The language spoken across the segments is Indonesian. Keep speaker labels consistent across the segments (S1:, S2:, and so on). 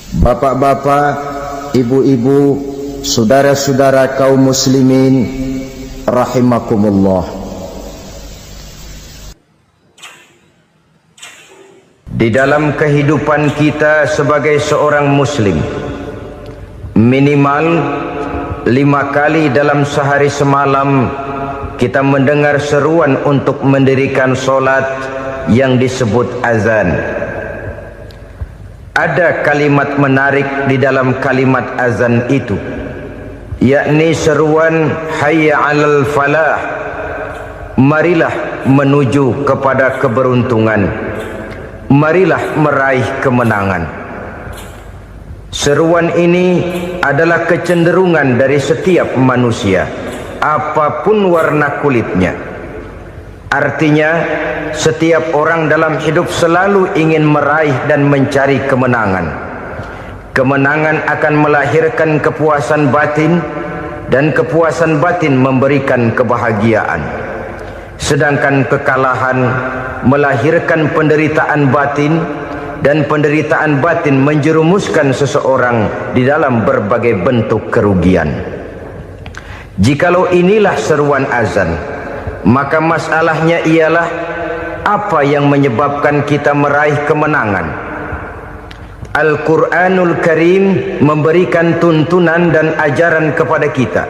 S1: Bapak-bapak, ibu-ibu, saudara-saudara kaum muslimin rahimakumullah. Di dalam kehidupan kita sebagai seorang muslim, minimal 5 kali dalam sehari semalam kita mendengar seruan untuk mendirikan solat yang disebut azan. Ada kalimat menarik di dalam kalimat azan itu, yakni seruan hayya 'alal falah, marilah menuju kepada keberuntungan, marilah meraih kemenangan. Seruan ini adalah kecenderungan dari setiap manusia, apapun warna kulitnya. Artinya, setiap orang dalam hidup selalu ingin meraih dan mencari kemenangan. Kemenangan akan melahirkan kepuasan batin, dan kepuasan batin memberikan kebahagiaan. Sedangkan kekalahan melahirkan penderitaan batin, dan penderitaan batin menjerumuskan seseorang di dalam berbagai bentuk kerugian. Jikalau inilah seruan azan, maka masalahnya ialah apa yang menyebabkan kita meraih kemenangan. Al-Quranul Karim memberikan tuntunan dan ajaran kepada kita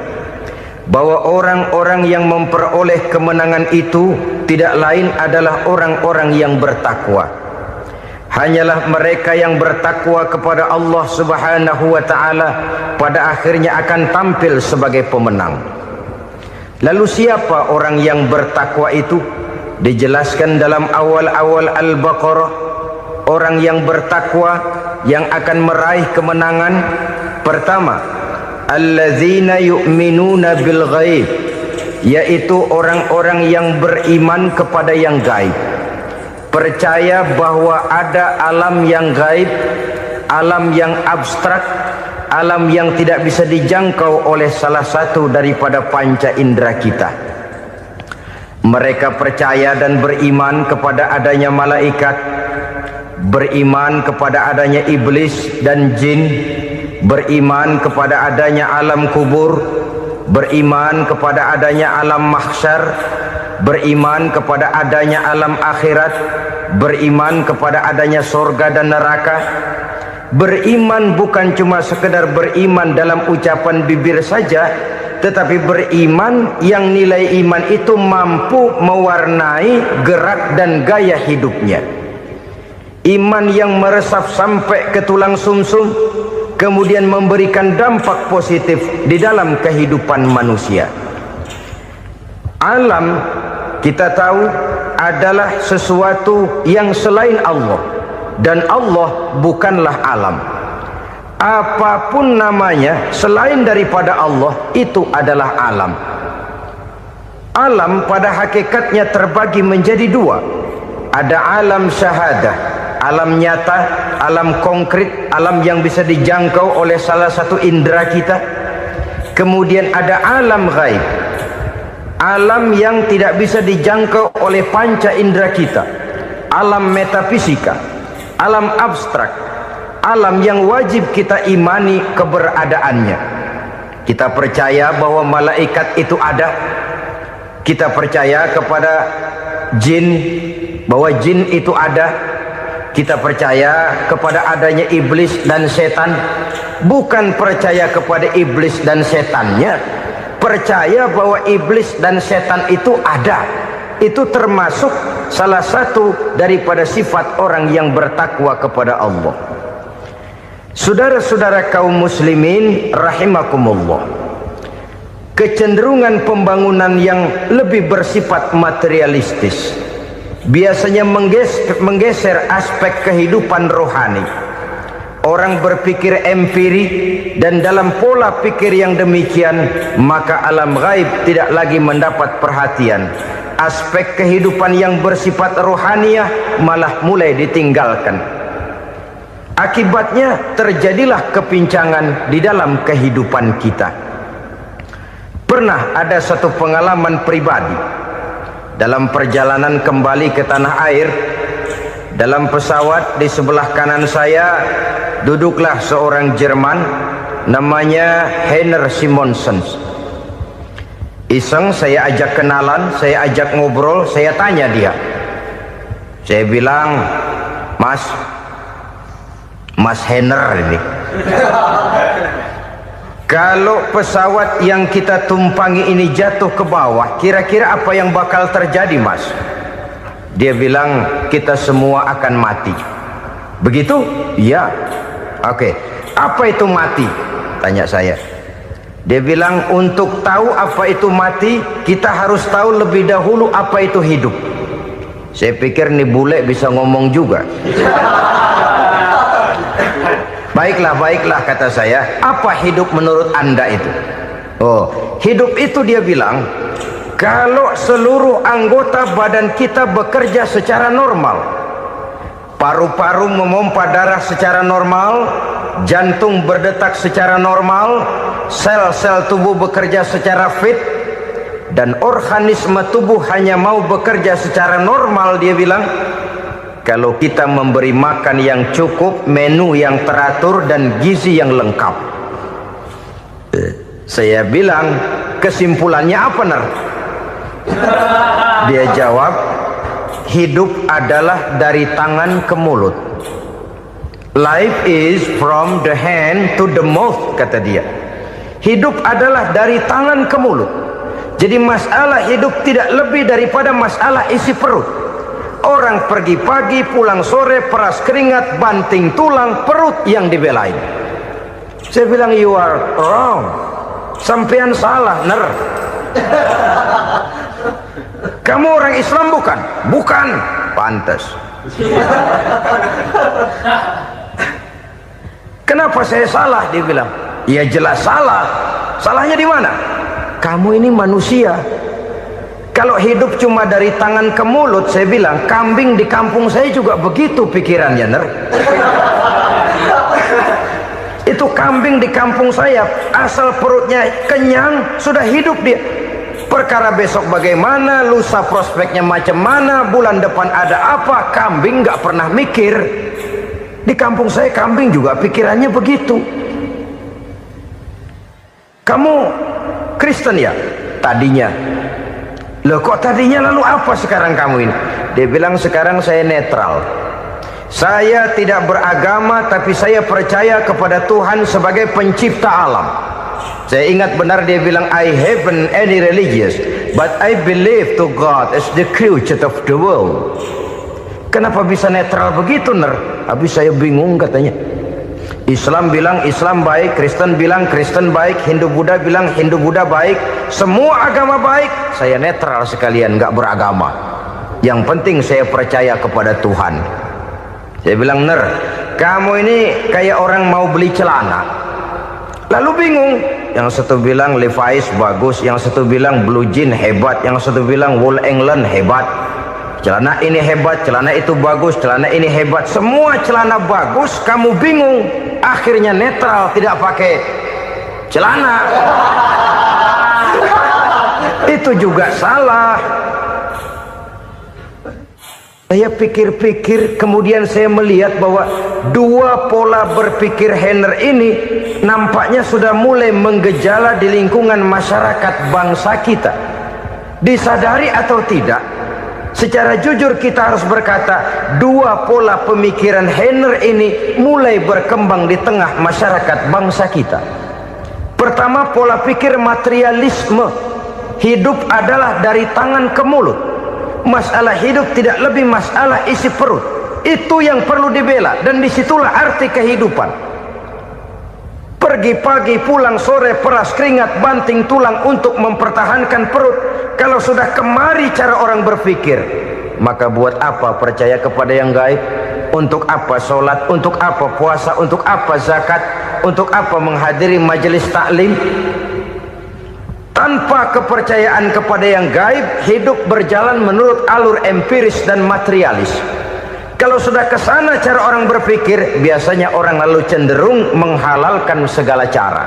S1: bahwa orang-orang yang memperoleh kemenangan itu tidak lain adalah orang-orang yang bertakwa. Hanyalah mereka yang bertakwa kepada Allah Subhanahu wa ta'ala pada akhirnya akan tampil sebagai pemenang. Lalu siapa orang yang bertakwa itu? Dijelaskan dalam awal-awal Al-Baqarah, orang yang bertakwa yang akan meraih kemenangan. Pertama, alladzina yu'minuna bil ghaib, yaitu orang-orang yang beriman kepada yang gaib, percaya bahwa ada alam yang gaib, alam yang abstrak, alam yang tidak bisa dijangkau oleh salah satu daripada panca indera kita. Mereka percaya dan beriman kepada adanya malaikat, beriman kepada adanya iblis dan jin, beriman kepada adanya alam kubur, beriman kepada adanya alam mahsyar, beriman kepada adanya alam akhirat, beriman kepada adanya surga dan neraka. Beriman bukan cuma sekedar beriman dalam ucapan bibir saja, tetapi beriman yang nilai iman itu mampu mewarnai gerak dan gaya hidupnya. Iman yang meresap sampai ke tulang sumsum, kemudian memberikan dampak positif di dalam kehidupan manusia. Alam, kita tahu, adalah sesuatu yang selain Allah, dan Allah bukanlah alam. Apapun namanya selain daripada Allah, itu adalah alam. Alam pada hakikatnya terbagi menjadi dua. Ada alam syahadah, alam nyata, alam konkret, alam yang bisa dijangkau oleh salah satu indera kita. Kemudian ada alam ghaib, alam yang tidak bisa dijangkau oleh panca indera kita, alam metafisika, alam abstrak, alam yang wajib kita imani keberadaannya. Kita percaya bahwa malaikat itu ada, kita percaya kepada jin, bahwa jin itu ada, kita percaya kepada adanya iblis dan setan. Bukan percaya kepada iblis dan setannya, percaya bahwa iblis dan setan itu ada. Itu termasuk salah satu daripada sifat orang yang bertakwa kepada Allah. Saudara-saudara kaum muslimin rahimakumullah, kecenderungan pembangunan yang lebih bersifat materialistis biasanya menggeser aspek kehidupan rohani. Orang berpikir empiri, dan dalam pola pikir yang demikian maka alam gaib tidak lagi mendapat perhatian. Aspek kehidupan yang bersifat rohaniah malah mulai ditinggalkan. Akibatnya terjadilah kepincangan di dalam kehidupan kita. Pernah ada satu pengalaman pribadi dalam perjalanan kembali ke tanah air. Dalam pesawat di sebelah kanan saya duduklah seorang Jerman namanya Heiner Simonsen. Iseng saya ajak kenalan, saya ajak ngobrol, saya tanya dia. Saya bilang, Mas Heiner ini, kalau pesawat yang kita tumpangi ini jatuh ke bawah, kira-kira apa yang bakal terjadi, Mas? Dia bilang, kita semua akan mati. Begitu? Iya. Oke. Apa itu mati? Tanya saya. Dia bilang, untuk tahu apa itu mati, kita harus tahu lebih dahulu apa itu hidup. Saya pikir nih bule bisa ngomong juga. Baiklah, kata saya. Apa hidup menurut Anda itu? Oh, hidup itu dia bilang, kalau seluruh anggota badan kita bekerja secara normal, paru-paru memompa darah secara normal, jantung berdetak secara normal, sel-sel tubuh bekerja secara fit, dan organisme tubuh hanya mau bekerja secara normal, dia bilang, kalau kita memberi makan yang cukup, menu yang teratur, dan gizi yang lengkap. Saya bilang, kesimpulannya apa, Ner? Dia jawab, hidup adalah dari tangan ke mulut. Life is from the hand to the mouth, kata dia. Hidup adalah dari tangan ke mulut. Jadi masalah hidup tidak lebih daripada masalah isi perut. Orang pergi pagi, pulang sore, peras keringat, banting tulang, perut yang dibelain. Saya bilang, you are wrong. Sampean salah, Ner. Kamu orang Islam bukan? Bukan. Pantas. Kenapa saya salah? Dia bilang, ya jelas salah. Salahnya di mana? Kamu ini manusia. Kalau hidup cuma dari tangan ke mulut, saya bilang, kambing di kampung saya juga begitu pikirannya, Ner. Itu kambing di kampung saya, asal perutnya kenyang, sudah hidup dia. Perkara besok bagaimana, lusa prospeknya macam mana, bulan depan ada apa, kambing nggak pernah mikir. Di kampung saya kambing juga pikirannya begitu. Kamu Kristen ya? Tadinya. Loh kok tadinya, lalu apa sekarang kamu ini? Dia bilang, sekarang saya netral. Saya tidak beragama, tapi saya percaya kepada Tuhan sebagai pencipta alam. Saya ingat benar dia bilang, I haven't any religious, but I believe to God as the creator of the world. Kenapa bisa netral begitu, Ner? Habis saya bingung, katanya. Islam bilang Islam baik, Kristen bilang Kristen baik, Hindu Buddha bilang Hindu Buddha baik, semua agama baik. Saya netral sekalian, nggak beragama. Yang penting saya percaya kepada Tuhan. Saya bilang, Ner, kamu ini kayak orang mau beli celana, lalu bingung. Yang satu bilang Levi's bagus, yang satu bilang Blue Jean hebat, yang satu bilang Wool England hebat. Celana ini hebat, celana itu bagus, celana ini hebat. Semua celana bagus, kamu bingung. Akhirnya netral, tidak pakai celana. Itu juga salah. Saya pikir-pikir, kemudian saya melihat bahwa dua pola berpikir Heiner ini nampaknya sudah mulai menggejala di lingkungan masyarakat bangsa kita. Disadari atau tidak, secara jujur kita harus berkata, dua pola pemikiran Heiner ini mulai berkembang di tengah masyarakat bangsa kita. Pertama, pola pikir materialisme. Hidup adalah dari tangan ke mulut. Masalah hidup tidak lebih masalah isi perut. Itu yang perlu dibela, dan disitulah arti kehidupan. Pergi pagi, pulang sore, peras keringat, banting tulang untuk mempertahankan perut. Kalau sudah kemari cara orang berpikir, maka buat apa percaya kepada yang gaib? Untuk apa sholat? Untuk apa puasa? Untuk apa zakat? Untuk apa menghadiri majelis taklim? Tanpa kepercayaan kepada yang gaib, hidup berjalan menurut alur empiris dan materialis. Kalau sudah ke sana cara orang berpikir, biasanya orang lalu cenderung menghalalkan segala cara.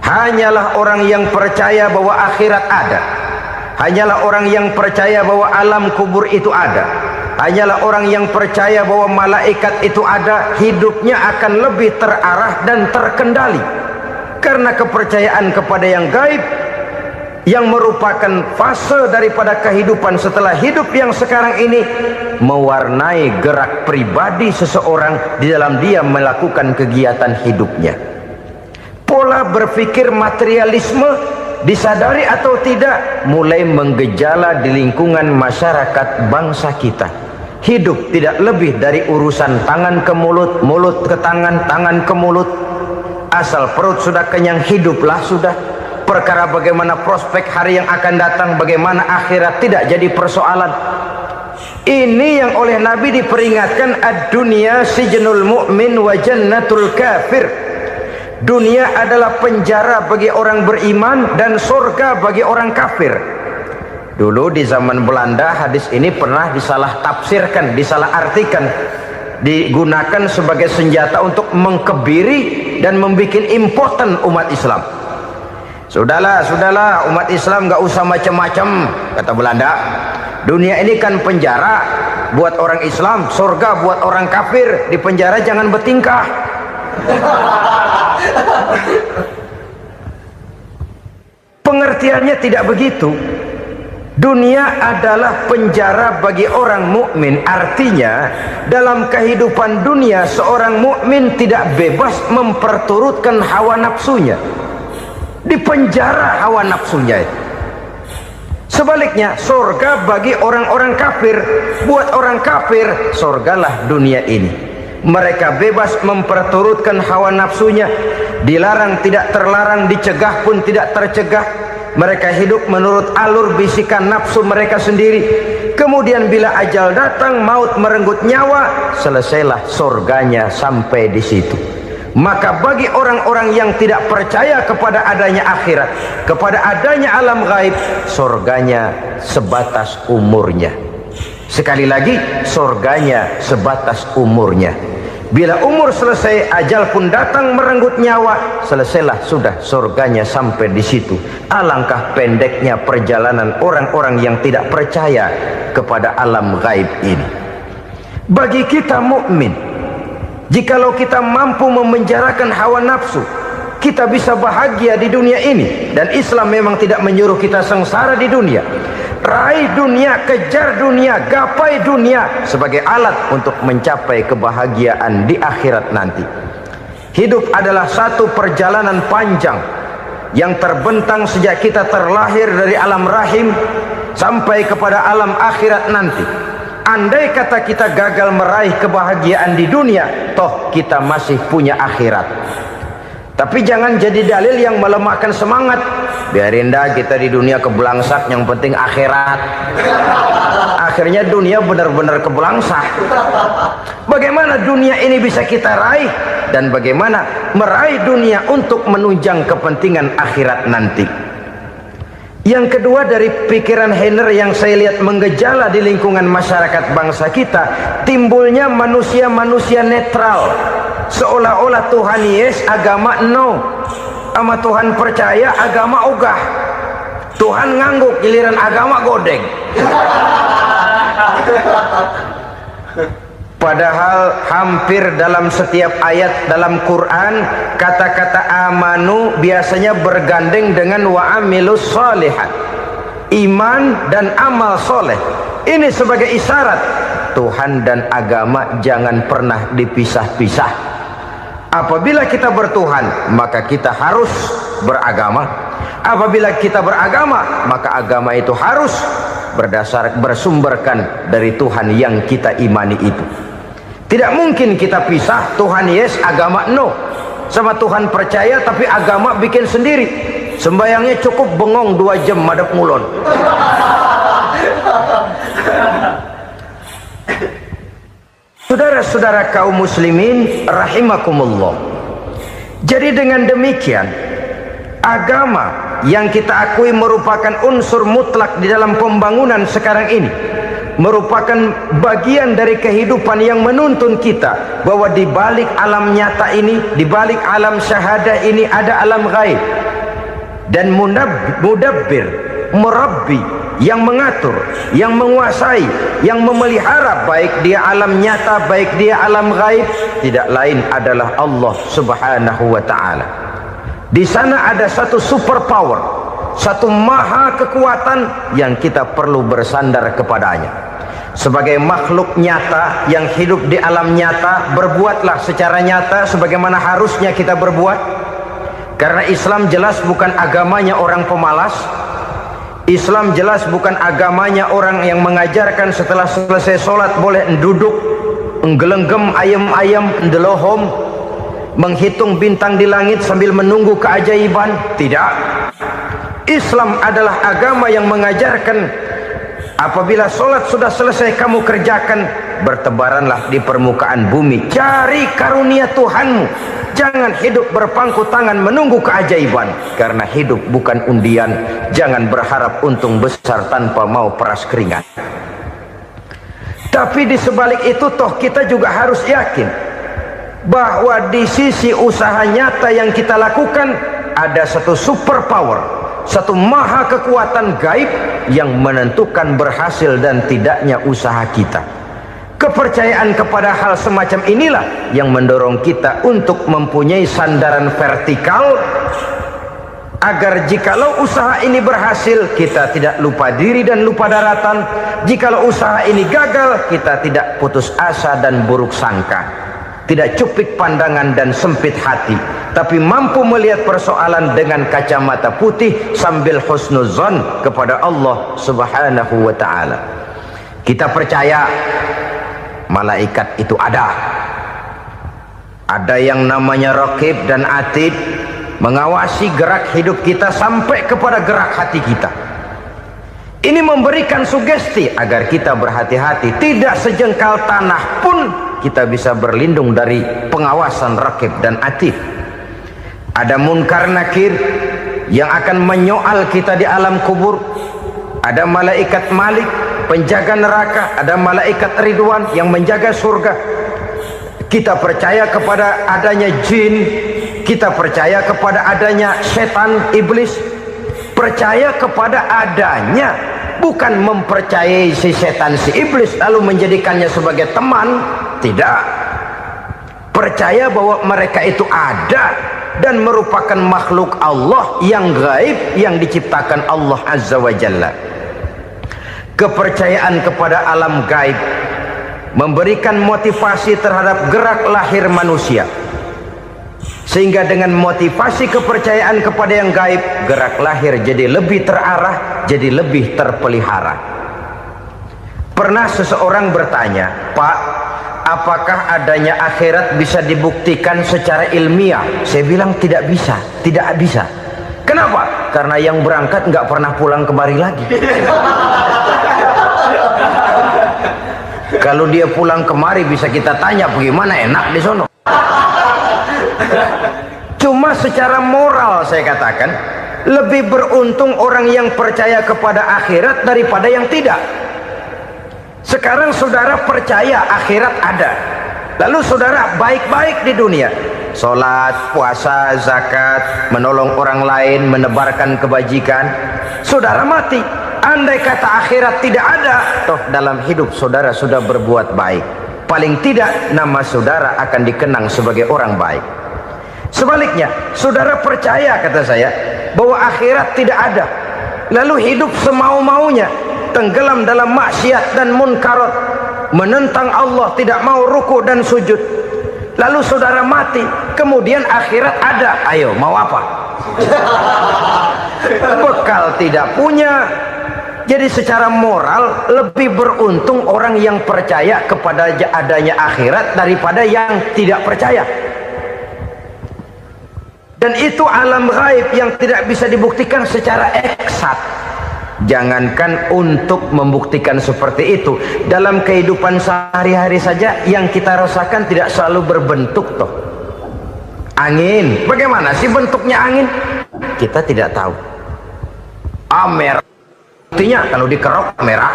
S1: Hanyalah orang yang percaya bahwa akhirat ada, hanyalah orang yang percaya bahwa alam kubur itu ada, hanyalah orang yang percaya bahwa malaikat itu ada, hidupnya akan lebih terarah dan terkendali. Karena kepercayaan kepada yang gaib, yang merupakan fase daripada kehidupan setelah hidup yang sekarang ini, mewarnai gerak pribadi seseorang di dalam dia melakukan kegiatan hidupnya. Pola berpikir materialisme, disadari atau tidak, mulai menggejala di lingkungan masyarakat bangsa kita. Hidup tidak lebih dari urusan tangan ke mulut, mulut ke tangan, tangan ke mulut. Asal perut sudah kenyang, hiduplah sudah. Perkara bagaimana prospek hari yang akan datang, bagaimana akhirat, tidak jadi persoalan. Ini yang oleh Nabi diperingatkan, ad-dunya sijnul mu'min wa jannatul kafir. Dunia adalah penjara bagi orang beriman dan surga bagi orang kafir. Dulu di zaman Belanda hadis ini pernah disalah tafsirkan, disalah artikan, digunakan sebagai senjata untuk mengkebiri dan membuat impoten umat Islam. Sudahlah umat Islam gak usah macam-macam, kata Belanda. Dunia ini kan penjara buat orang Islam, surga buat orang kafir. Di penjara jangan bertingkah. Pengertiannya tidak begitu. Dunia adalah penjara bagi orang mukmin. Artinya dalam kehidupan dunia seorang mukmin tidak bebas memperturutkan hawa nafsunya. Dipenjara hawa nafsunya. Sebaliknya surga bagi orang-orang kafir. Buat orang kafir surgalah dunia ini. Mereka bebas memperturutkan hawa nafsunya, dilarang tidak terlarang, dicegah pun tidak tercegah. Mereka hidup menurut alur bisikan nafsu mereka sendiri. Kemudian bila ajal datang, maut merenggut nyawa, selesailah surganya sampai di situ. Maka bagi orang-orang yang tidak percaya kepada adanya akhirat, kepada adanya alam gaib, surganya sebatas umurnya. Sekali lagi, surganya sebatas umurnya. Bila umur selesai, ajal pun datang merenggut nyawa, selesailah sudah surganya sampai di situ. Alangkah pendeknya perjalanan orang-orang yang tidak percaya kepada alam gaib ini. Bagi kita mukmin, jikalau kita mampu memenjarakan hawa nafsu, kita bisa bahagia di dunia ini. Dan Islam memang tidak menyuruh kita sengsara di dunia. Raih dunia, kejar dunia, gapai dunia sebagai alat untuk mencapai kebahagiaan di akhirat nanti. Hidup adalah satu perjalanan panjang yang terbentang sejak kita terlahir dari alam rahim sampai kepada alam akhirat nanti. Andai kata kita gagal meraih kebahagiaan di dunia, toh kita masih punya akhirat. Tapi jangan jadi dalil yang melemahkan semangat. Biarin dah kita di dunia kebelangsak, yang penting akhirat. Akhirnya dunia benar-benar kebelangsak. Bagaimana dunia ini bisa kita raih, dan bagaimana meraih dunia untuk menunjang kepentingan akhirat nanti. Yang kedua, dari pikiran Heiner yang saya lihat menggejala di lingkungan masyarakat bangsa kita, timbulnya manusia-manusia netral. Seolah-olah Tuhan yes, agama no. Sama Tuhan percaya, agama ogah. Tuhan ngangguk, giliran agama godeng. Padahal hampir dalam setiap ayat dalam Quran, kata-kata amanu biasanya bergandeng dengan wa amilus sholihat. Iman dan amal soleh. Ini sebagai isyarat Tuhan dan agama jangan pernah dipisah-pisah. Apabila kita bertuhan, maka kita harus beragama. Apabila kita beragama, maka agama itu harus bersumberkan dari Tuhan yang kita imani itu. Tidak mungkin kita pisah, Tuhan yes, agama no. Sama Tuhan percaya tapi agama bikin sendiri. Sembayangnya cukup bengong 2 jam madep ngulon. Saudara-saudara kaum muslimin rahimakumullah. Jadi dengan demikian, agama yang kita akui merupakan unsur mutlak di dalam pembangunan sekarang ini, merupakan bagian dari kehidupan yang menuntun kita bahwa di balik alam nyata ini, di balik alam syahadah ini ada alam gaib. Dan mudabbir, murabbi yang mengatur, yang menguasai, yang memelihara, baik dia alam nyata, baik dia alam gaib, tidak lain adalah Allah Subhanahu wa ta'ala. Di sana ada satu super power, satu maha kekuatan yang kita perlu bersandar kepadanya. Sebagai makhluk nyata yang hidup di alam nyata, berbuatlah secara nyata sebagaimana harusnya kita berbuat. Karena Islam jelas bukan agamanya orang pemalas. Islam jelas bukan agamanya orang yang mengajarkan setelah selesai sholat boleh duduk, nggelenggem ayam-ayam, ndelohom, menghitung bintang di langit sambil menunggu keajaiban. Tidak. Islam adalah agama yang mengajarkan apabila sholat sudah selesai kamu kerjakan, bertebaranlah di permukaan bumi, cari karunia Tuhanmu. Jangan hidup berpangku tangan menunggu keajaiban, karena hidup bukan undian. Jangan berharap untung besar tanpa mau peras keringat. Tapi di sebalik itu toh kita juga harus yakin bahwa di sisi usaha nyata yang kita lakukan ada satu super power, satu maha kekuatan gaib yang menentukan berhasil dan tidaknya usaha kita. Kepercayaan kepada hal semacam inilah yang mendorong kita untuk mempunyai sandaran vertikal, agar jikalau usaha ini berhasil, kita tidak lupa diri dan lupa daratan. Jikalau usaha ini gagal, kita tidak putus asa dan buruk sangka, tidak cupik pandangan dan sempit hati, tapi mampu melihat persoalan dengan kacamata putih sambil husnuzon kepada Allah Subhanahu wa ta'ala. Kita percaya malaikat itu ada yang namanya Raqib dan Atid, mengawasi gerak hidup kita sampai kepada gerak hati kita. Ini memberikan sugesti agar kita berhati-hati, tidak sejengkal tanah pun kita bisa berlindung dari pengawasan Raqib dan Atid. Ada Munkar Nakir yang akan menyoal kita di alam kubur. Ada malaikat Malik, penjaga neraka. Ada malaikat Ridwan yang menjaga surga. Kita percaya kepada adanya jin, kita percaya kepada adanya setan, iblis. Percaya kepada adanya, bukan mempercayai si setan, si iblis lalu menjadikannya sebagai teman. Tidak. Percaya bahwa mereka itu ada dan merupakan makhluk Allah yang gaib yang diciptakan Allah Azza wa Jalla. Kepercayaan kepada alam gaib memberikan motivasi terhadap gerak lahir manusia, sehingga dengan motivasi kepercayaan kepada yang gaib, gerak lahir jadi lebih terarah, jadi lebih terpelihara. Pernah seseorang bertanya, "Pak, apakah adanya akhirat bisa dibuktikan secara ilmiah?" Saya bilang tidak bisa, tidak bisa. Kenapa? Karena yang berangkat nggak pernah pulang kembali lagi. Kalau dia pulang kemari bisa kita tanya bagaimana enak di sono. Cuma secara moral saya katakan, lebih beruntung orang yang percaya kepada akhirat daripada yang tidak. Sekarang saudara percaya akhirat ada, lalu saudara baik-baik di dunia, sholat, puasa, zakat, menolong orang lain, menebarkan kebajikan. Saudara mati, andai kata akhirat tidak ada, toh dalam hidup saudara sudah berbuat baik, paling tidak nama saudara akan dikenang sebagai orang baik. Sebaliknya, saudara percaya, kata saya, bahwa akhirat tidak ada, lalu hidup semau-maunya, tenggelam dalam maksiat dan munkarat, menentang Allah, tidak mau ruku dan sujud, lalu saudara mati, kemudian akhirat ada, ayo mau apa? Bekal tidak punya. Jadi secara moral lebih beruntung orang yang percaya kepada adanya akhirat daripada yang tidak percaya. Dan itu alam gaib yang tidak bisa dibuktikan secara eksakt. Jangankan untuk membuktikan seperti itu, dalam kehidupan sehari-hari saja yang kita rasakan tidak selalu berbentuk toh. Angin, bagaimana sih bentuknya angin? Kita tidak tahu. Merah, buktinya kalau dikerok merah.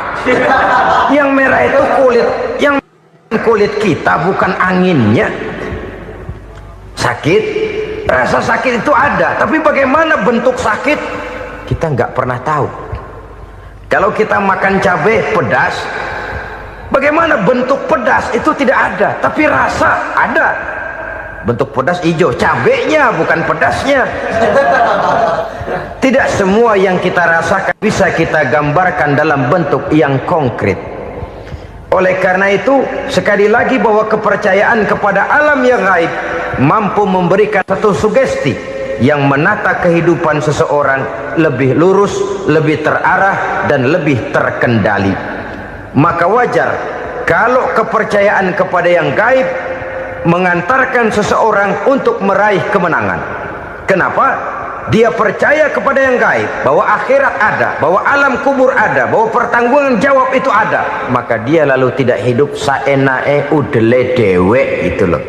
S1: Yang merah itu kulit, yang kulit kita bukan anginnya. Sakit, rasa sakit itu ada, tapi bagaimana bentuk sakit kita nggak pernah tahu. Kalau kita makan cabai pedas, bagaimana bentuk pedas itu tidak ada, tapi rasa ada. Bentuk pedas hijau, cabenya bukan pedasnya. Tidak semua yang kita rasakan bisa kita gambarkan dalam bentuk yang konkret. Oleh karena itu, sekali lagi bahwa kepercayaan kepada alam yang gaib mampu memberikan satu sugesti yang menata kehidupan seseorang lebih lurus, lebih terarah, dan lebih terkendali. Maka wajar kalau kepercayaan kepada yang gaib mengantarkan seseorang untuk meraih kemenangan. Kenapa? Dia percaya kepada yang gaib, bahwa akhirat ada, bahwa alam kubur ada, bahwa pertanggungan jawab itu ada. Maka dia lalu tidak hidup saenae udele dewe, itu loh.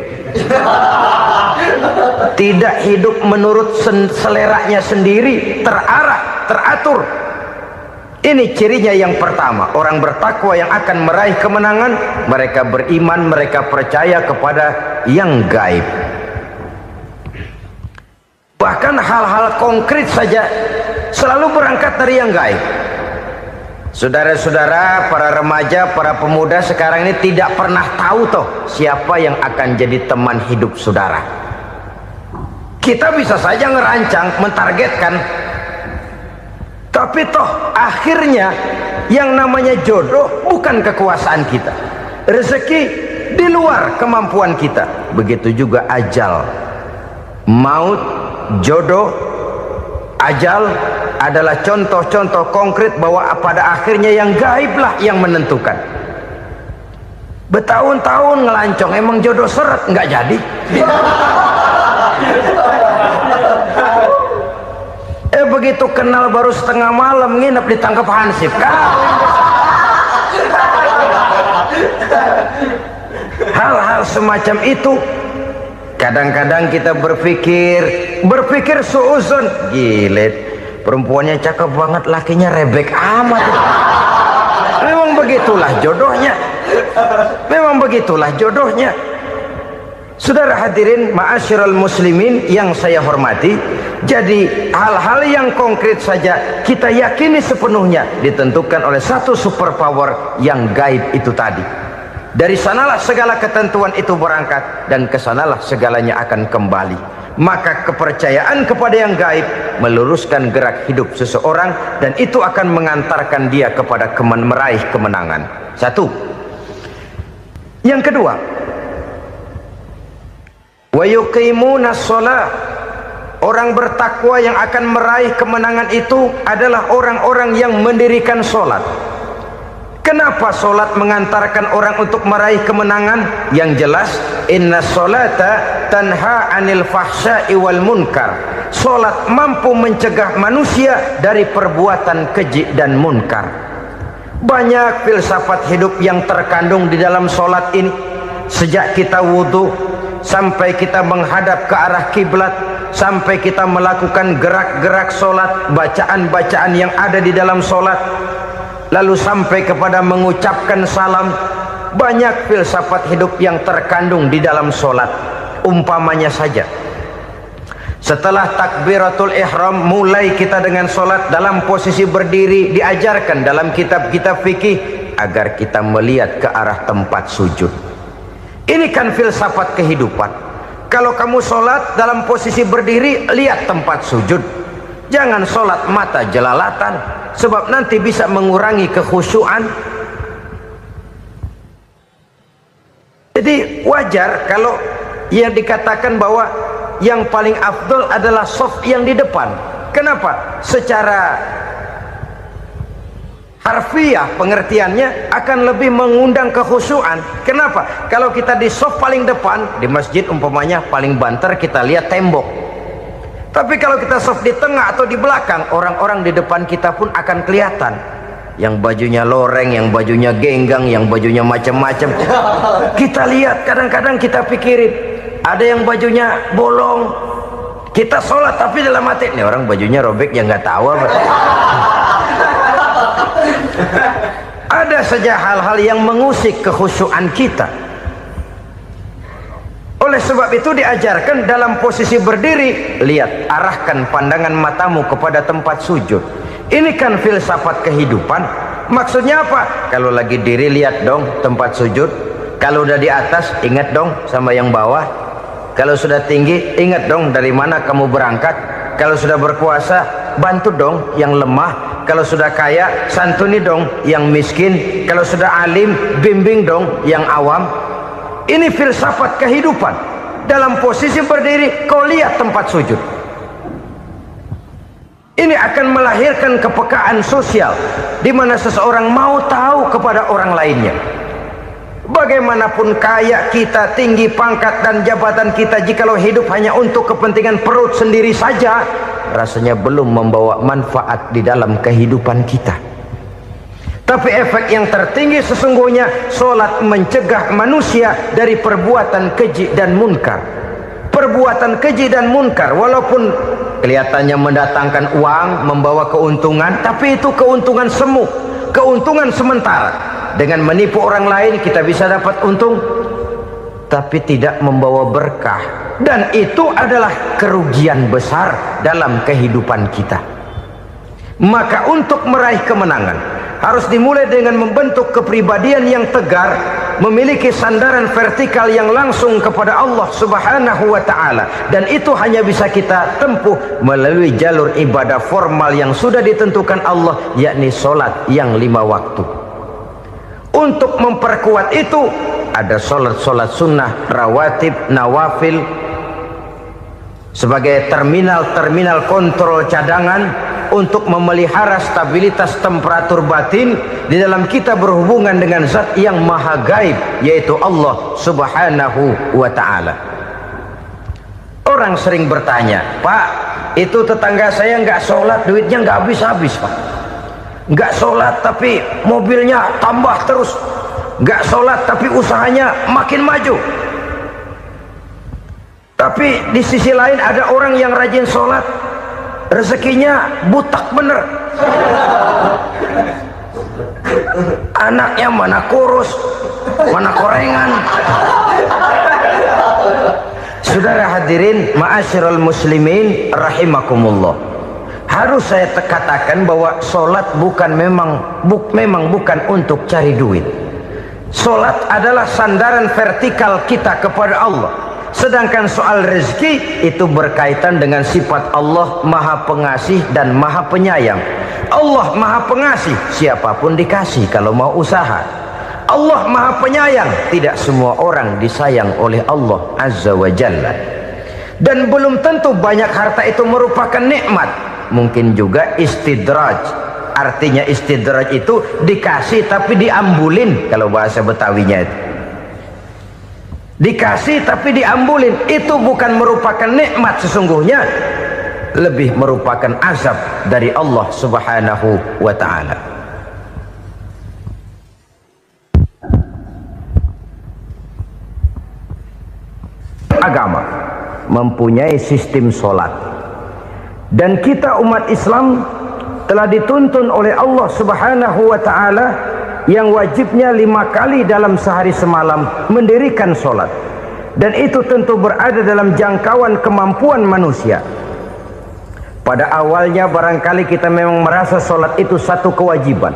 S1: Tidak hidup menurut seleranya sendiri, terarah, teratur. Ini cirinya yang pertama. Orang bertakwa yang akan meraih kemenangan, mereka beriman, mereka percaya kepada yang gaib. Bahkan hal-hal konkret saja selalu berangkat dari yang gaib. Saudara-saudara, para remaja, para pemuda sekarang ini tidak pernah tahu toh siapa yang akan jadi teman hidup saudara. Kita bisa saja ngerancang, mentargetkan, tapi toh akhirnya yang namanya jodoh bukan kekuasaan kita. Rezeki di luar kemampuan kita. Begitu juga ajal. Maut, jodoh, ajal adalah contoh-contoh konkret bahwa pada akhirnya yang gaiblah yang menentukan. Bertahun-tahun ngelancong, emang jodoh seret, nggak jadi. Begitu kenal baru setengah malam nginep ditangkap hansip kan. Hal-hal semacam itu kadang-kadang kita berpikir suuzon, gile, perempuannya cakep banget, lakinya rebek amat. Memang begitulah jodohnya. Memang begitulah jodohnya. Saudara hadirin ma'asyiral muslimin yang saya hormati, jadi hal-hal yang konkret saja kita yakini sepenuhnya ditentukan oleh satu superpower yang gaib itu tadi. Dari sanalah segala ketentuan itu berangkat dan kesanalah segalanya akan kembali. Maka kepercayaan kepada yang gaib meluruskan gerak hidup seseorang dan itu akan mengantarkan dia kepada meraih kemenangan. Satu. Yang kedua, wa yuqimuna shalah. Orang bertakwa yang akan meraih kemenangan itu adalah orang-orang yang mendirikan sholat. Kenapa sholat mengantarkan orang untuk meraih kemenangan? Yang jelas, inna sholata tanha anil fahsya'i wal munkar. Sholat mampu mencegah manusia dari perbuatan keji dan munkar. Banyak filsafat hidup yang terkandung di dalam sholat ini. Sejak kita wudhu sampai kita menghadap ke arah kiblat, sampai kita melakukan gerak-gerak sholat, bacaan-bacaan yang ada di dalam sholat, lalu sampai kepada mengucapkan salam. Banyak filsafat hidup yang terkandung di dalam sholat. Umpamanya saja, setelah takbiratul ihram mulai kita dengan sholat dalam posisi berdiri, diajarkan dalam kitab-kitab fikih agar kita melihat ke arah tempat sujud. Ini kan filsafat kehidupan. Kalau kamu sholat dalam posisi berdiri, lihat tempat sujud. Jangan sholat mata jelalatan, sebab nanti bisa mengurangi kekhusyuan. Jadi wajar kalau yang dikatakan bahwa yang paling afdol adalah shaf yang di depan. Kenapa? Secara harfiah pengertiannya akan lebih mengundang kekhusyuan. Kenapa? Kalau kita di shaf paling depan di masjid umpamanya paling banter kita lihat tembok. Tapi kalau kita shaf di tengah atau di belakang, orang-orang di depan kita pun akan kelihatan. Yang bajunya loreng, yang bajunya genggang, yang bajunya macam-macam. Kita lihat, kadang-kadang kita pikirin, ada yang bajunya bolong. Kita sholat tapi dalam hati, nih orang bajunya robek yang nggak tahu apa. Ada saja hal-hal yang mengusik kekhusyuan kita. Oleh sebab itu diajarkan dalam posisi berdiri, lihat, arahkan pandangan matamu kepada tempat sujud. Ini kan filsafat kehidupan. Maksudnya apa? Kalau lagi diri lihat dong tempat sujud. Kalau udah di atas ingat dong sama yang bawah. Kalau sudah tinggi ingat dong dari mana kamu berangkat. Kalau sudah berkuasa bantu dong yang lemah. Kalau sudah kaya santuni dong yang miskin. Kalau sudah alim bimbing dong yang awam. Ini filsafat kehidupan. Dalam posisi berdiri kau lihat tempat sujud. Ini akan melahirkan kepekaan sosial di mana seseorang mau tahu kepada orang lainnya. Bagaimanapun kaya kita, tinggi pangkat dan jabatan kita, jikalau hidup hanya untuk kepentingan perut sendiri saja, rasanya belum membawa manfaat di dalam kehidupan kita. Tapi efek yang tertinggi sesungguhnya, solat mencegah manusia dari perbuatan keji dan munkar. Perbuatan keji dan munkar walaupun kelihatannya mendatangkan uang, membawa keuntungan, tapi itu keuntungan semu, keuntungan sementara. Dengan menipu orang lain kita bisa dapat untung, tapi tidak membawa berkah. Dan itu adalah kerugian besar dalam kehidupan kita. Maka untuk meraih kemenangan harus dimulai dengan membentuk kepribadian yang tegar, memiliki sandaran vertikal yang langsung kepada Allah Subhanahu wa ta'ala. Dan itu hanya bisa kita tempuh melalui jalur ibadah formal yang sudah ditentukan Allah, yakni solat yang 5 waktu. Untuk memperkuat itu ada solat-solat sunnah, rawatib, nawafil sebagai terminal kontrol cadangan untuk memelihara stabilitas temperatur batin di dalam kita berhubungan dengan zat yang maha gaib, yaitu Allah Subhanahu wa ta'ala. Orang sering bertanya, Pak, itu tetangga saya nggak sholat, duitnya nggak habis-habis, Pak. Nggak sholat tapi mobilnya tambah terus. Nggak sholat tapi usahanya makin maju. Tapi di sisi lain ada orang yang rajin sholat, rezekinya butak bener. Anaknya mana kurus, mana korengan. Saudara hadirin ma'asyiral muslimin rahimakumullah. Harus saya katakan bahwa solat memang bukan untuk cari duit. Solat adalah sandaran vertikal kita kepada Allah. Sedangkan soal rezeki itu berkaitan dengan sifat Allah maha pengasih dan maha penyayang. Allah maha pengasih, siapapun dikasih kalau mau usaha. Allah maha penyayang, tidak semua orang disayang oleh Allah Azza wa Jalla. Dan belum tentu banyak harta itu merupakan nikmat. Mungkin juga istidraj. Artinya istidraj itu dikasih tapi diambulin, kalau bahasa Betawinya itu. Dikasih tapi diambulin, itu bukan merupakan nikmat sesungguhnya, lebih merupakan azab dari Allah Subhanahu wa ta'ala. Agama mempunyai sistem solat. Dan kita umat Islam telah dituntun oleh Allah Subhanahu wa ta'ala yang wajibnya 5 kali dalam sehari semalam mendirikan solat. Dan itu tentu berada dalam jangkauan kemampuan manusia. Pada awalnya barangkali kita memang merasa solat itu satu kewajiban.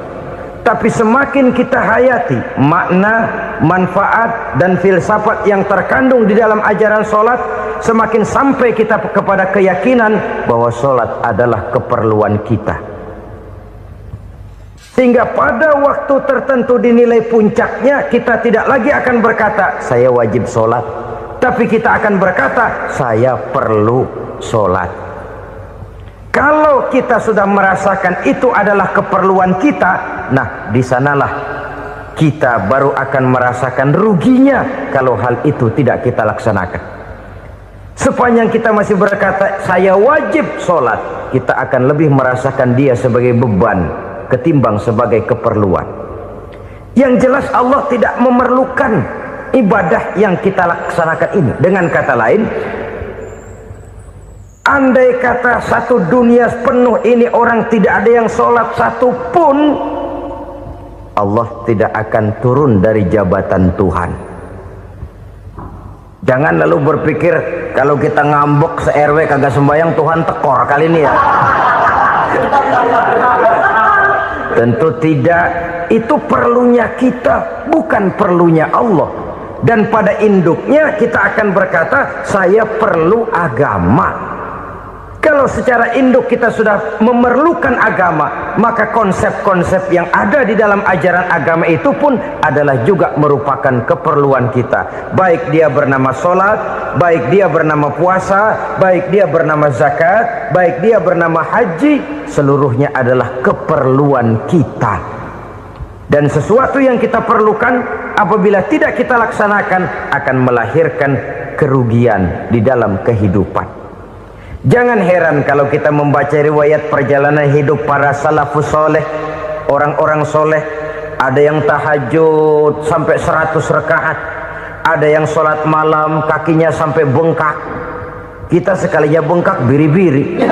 S1: Tapi semakin kita hayati makna, manfaat dan filsafat yang terkandung di dalam ajaran solat, semakin sampai kita kepada keyakinan bahwa solat adalah keperluan kita. Sehingga pada waktu tertentu dinilai puncaknya, kita tidak lagi akan berkata saya wajib solat, tapi kita akan berkata saya perlu solat. Kalau kita sudah merasakan itu adalah keperluan kita, nah di sanalah kita baru akan merasakan ruginya kalau hal itu tidak kita laksanakan. Sepanjang kita masih berkata saya wajib sholat, kita akan lebih merasakan dia sebagai beban ketimbang sebagai keperluan. Yang jelas Allah tidak memerlukan ibadah yang kita laksanakan ini. Dengan kata lain, andai kata satu dunia penuh ini orang tidak ada yang sholat satu pun, Allah tidak akan turun dari jabatan Tuhan. Jangan lalu berpikir kalau kita ngambek se-RW kagak sembahyang Tuhan tekor kali ini ya. Tentu tidak. Itu perlunya kita, bukan perlunya Allah. Dan pada induknya kita akan berkata, saya perlu agama. Kalau secara induk kita sudah memerlukan agama, maka konsep-konsep yang ada di dalam ajaran agama itu pun adalah juga merupakan keperluan kita. Baik dia bernama sholat, baik dia bernama puasa, baik dia bernama zakat, baik dia bernama haji, seluruhnya adalah keperluan kita. Dan sesuatu yang kita perlukan apabila tidak kita laksanakan akan melahirkan kerugian di dalam kehidupan. Jangan heran kalau kita membaca riwayat perjalanan hidup para salafus soleh, orang-orang soleh. Ada yang tahajud sampai 100 rakaat, ada yang sholat malam kakinya sampai bengkak. Kita sekalinya bengkak biri-biri.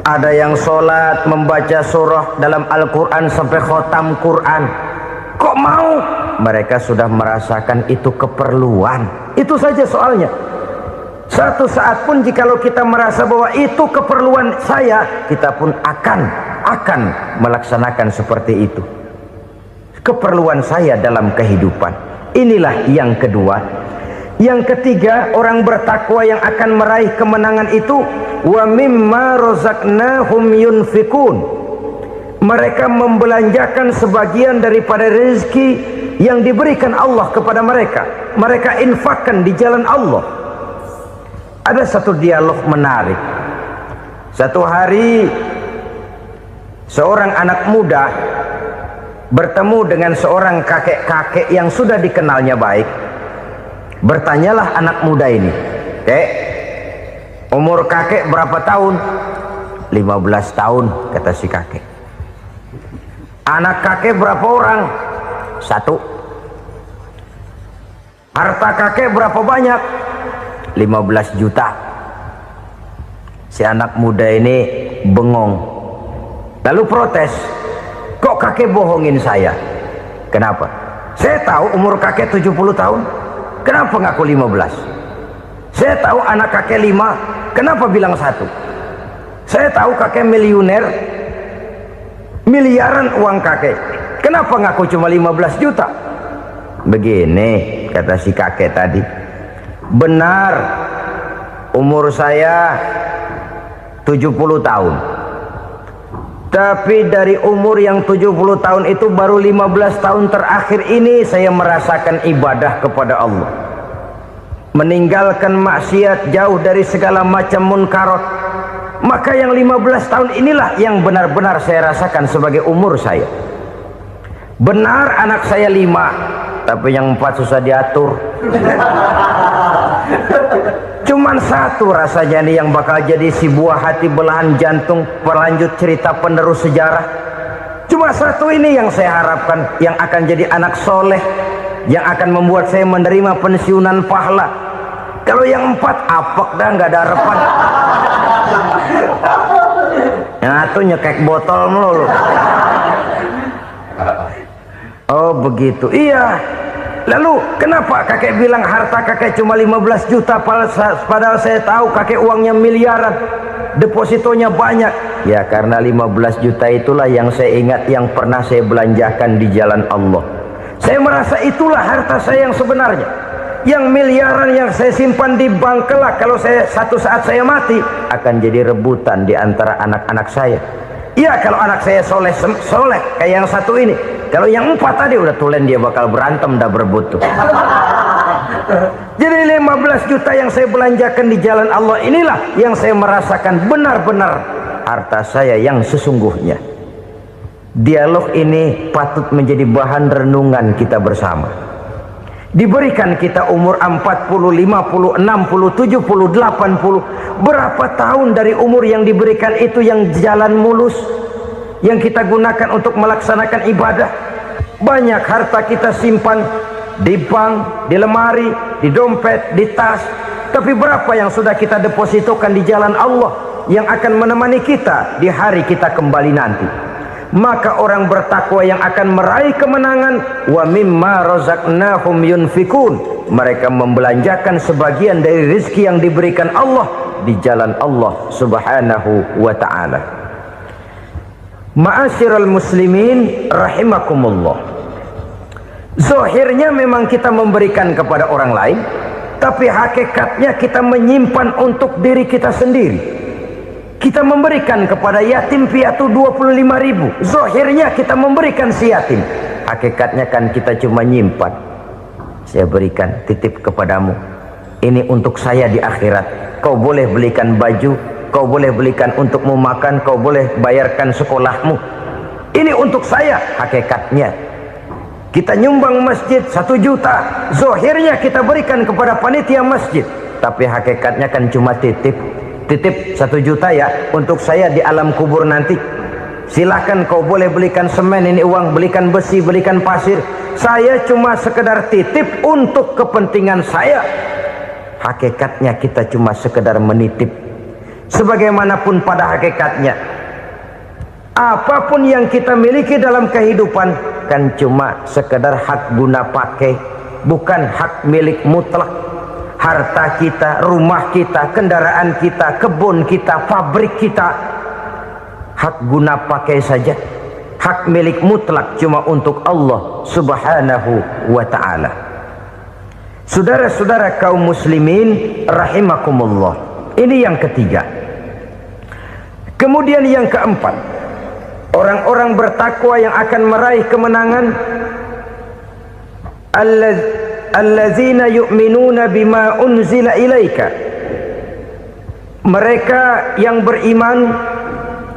S1: Ada yang sholat membaca surah dalam Al-Quran sampai khotam Quran. Kok mau? Mereka sudah merasakan itu keperluan. Itu saja soalnya. Satu saat pun jikalau kita merasa bahwa itu keperluan saya, kita pun akan melaksanakan seperti itu. Keperluan saya dalam kehidupan. Inilah yang kedua. Yang ketiga, orang bertakwa yang akan meraih kemenangan itu, wa mimma razaqnahum yunfikun. Mereka membelanjakan sebagian daripada rezeki yang diberikan Allah kepada mereka. Mereka infakkan di jalan Allah. Ada satu dialog menarik. Satu hari seorang anak muda bertemu dengan seorang kakek-kakek yang sudah dikenalnya baik. Bertanyalah anak muda ini, "Kek, umur kakek berapa tahun?" 15 tahun, kata si kakek. "Anak kakek berapa orang?" 1. "Harta kakek berapa banyak?" 15 juta. Si anak muda ini bengong, lalu protes, "Kok kakek bohongin saya?" "Kenapa?" "Saya tahu umur kakek 70 tahun. Kenapa ngaku 15? Saya tahu anak kakek 5. Kenapa bilang 1? Saya tahu kakek miliuner, miliaran uang kakek. Kenapa ngaku cuma 15 juta? Begini, kata si kakek tadi. Benar, umur saya 70 tahun. Tapi dari umur yang 70 tahun itu baru 15 tahun terakhir ini saya merasakan ibadah kepada Allah. Meninggalkan maksiat, jauh dari segala macam munkarat. Maka yang 15 tahun inilah yang benar-benar saya rasakan sebagai umur saya. Benar anak saya 5, tapi yang 4 susah diatur. Cuman 1 rasanya nih yang bakal jadi si buah hati belahan jantung, pelanjut cerita penerus sejarah. Cuma 1 ini yang saya harapkan, yang akan jadi anak soleh, yang akan membuat saya menerima pensiunan pahala. Kalau yang 4 apek dah, nggak ada harapan. Yang 1 nyekek botol melulu. Oh begitu, iya. Lalu kenapa kakek bilang harta kakek cuma 15 juta padahal saya tahu kakek uangnya miliaran, depositonya banyak? Ya karena 15 juta itulah yang saya ingat yang pernah saya belanjakan di jalan Allah. Saya merasa itulah harta saya yang sebenarnya. Yang miliaran yang saya simpan di bank kelak, kalau satu saat saya mati, akan jadi rebutan di antara anak-anak saya. Iya kalau anak saya soleh kayak yang 1 ini. Kalau yang 4 tadi udah tulen dia bakal berantem dah berebut tuh. Jadi 15 juta yang saya belanjakan di jalan Allah inilah yang saya merasakan benar-benar harta saya yang sesungguhnya. Dialog ini patut menjadi bahan renungan kita bersama. Diberikan kita umur 40, 50, 60, 70, 80. Berapa tahun dari umur yang diberikan itu yang jalan mulus, yang kita gunakan untuk melaksanakan ibadah? Banyak harta kita simpan di bank, di lemari, di dompet, di tas. Tapi berapa yang sudah kita depositokan di jalan Allah yang akan menemani kita di hari kita kembali nanti? Maka orang bertakwa yang akan meraih kemenangan, wa mimma razaqnahum yunfikun. Mereka membelanjakan sebagian dari rezeki yang diberikan Allah di jalan Allah subhanahu wa ta'ala. Ma'asyiral muslimin rahimakumullah, zahirnya memang kita memberikan kepada orang lain, tapi hakikatnya kita menyimpan untuk diri kita sendiri. Kita memberikan kepada yatim piatu 25.000, zahirnya kita memberikan si yatim, hakikatnya kan kita cuma nyimpan. Saya berikan, titip kepadamu, ini untuk saya di akhirat. Kau boleh belikan baju, kau boleh belikan untukmu makan, kau boleh bayarkan sekolahmu, ini untuk saya. Hakikatnya kita nyumbang masjid 1 juta, zahirnya kita berikan kepada panitia masjid, tapi hakikatnya kan cuma titip 1 juta ya, untuk saya di alam kubur nanti. Silahkan kau boleh belikan semen, ini uang, belikan besi, belikan pasir, saya cuma sekedar titip untuk kepentingan saya. Hakikatnya kita cuma sekedar menitip. Sebagaimanapun pada hakikatnya, apapun yang kita miliki dalam kehidupan kan cuma sekedar hak guna pakai, bukan hak milik mutlak. Harta kita, rumah kita, kendaraan kita, kebun kita, pabrik kita, hak guna pakai saja. Hak milik mutlak cuma untuk Allah subhanahu wa ta'ala. Saudara-saudara kaum muslimin rahimakumullah, ini yang ketiga. Kemudian yang keempat, orang-orang bertakwa yang akan meraih kemenangan, allazina yu'minuna bima unzila ilaika, mereka yang beriman,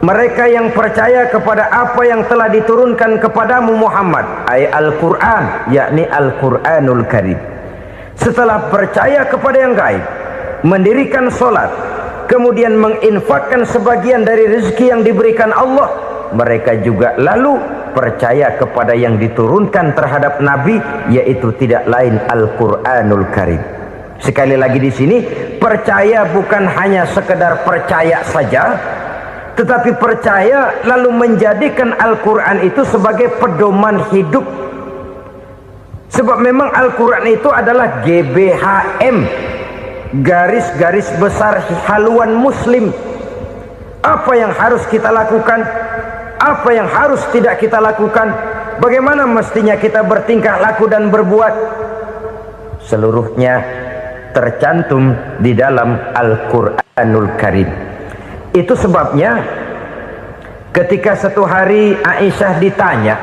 S1: mereka yang percaya kepada apa yang telah diturunkan kepadamu Muhammad, ay Al-Quran, yakni Al-Quranul Karim. Setelah percaya kepada yang gaib, mendirikan solat, kemudian menginfakkan sebagian dari rezeki yang diberikan Allah, mereka juga lalu percaya kepada yang diturunkan terhadap Nabi, yaitu tidak lain Al-Quranul Karim. Sekali lagi di sini, percaya bukan hanya sekedar percaya saja, tetapi percaya lalu menjadikan Al-Quran itu sebagai pedoman hidup. Sebab memang Al-Quran itu adalah GBHM, garis-garis besar haluan muslim. Apa yang harus kita lakukan, apa yang harus tidak kita lakukan, bagaimana mestinya kita bertingkah laku dan berbuat, seluruhnya tercantum di dalam Al-Quranul Karim. Itu sebabnya ketika satu hari Aisyah ditanya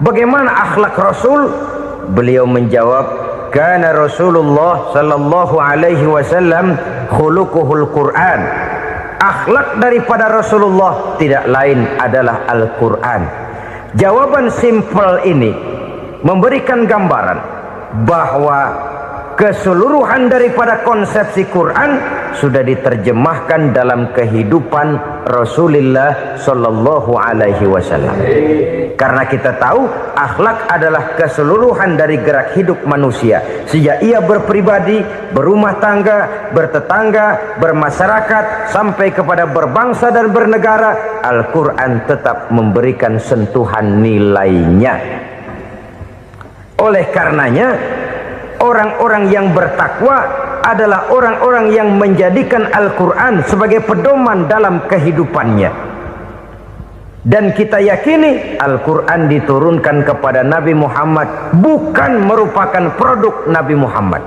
S1: bagaimana akhlak Rasul, beliau menjawab, kana Rasulullah sallallahu alaihi wasallam khuluquhul Quran. Akhlak daripada Rasulullah tidak lain adalah Al-Quran. Jawaban simpel ini memberikan gambaran bahwa keseluruhan daripada konsepsi Quran sudah diterjemahkan dalam kehidupan Rasulullah sallallahu alaihi wasallam. Karena kita tahu akhlak adalah keseluruhan dari gerak hidup manusia, sejak ia berpribadi, berumah tangga, bertetangga, bermasyarakat, sampai kepada berbangsa dan bernegara. Al-Quran tetap memberikan sentuhan nilainya. Oleh karenanya, orang-orang yang bertakwa adalah orang-orang yang menjadikan Al-Quran sebagai pedoman dalam kehidupannya. Dan kita yakini Al-Quran diturunkan kepada Nabi Muhammad, bukan merupakan produk Nabi Muhammad.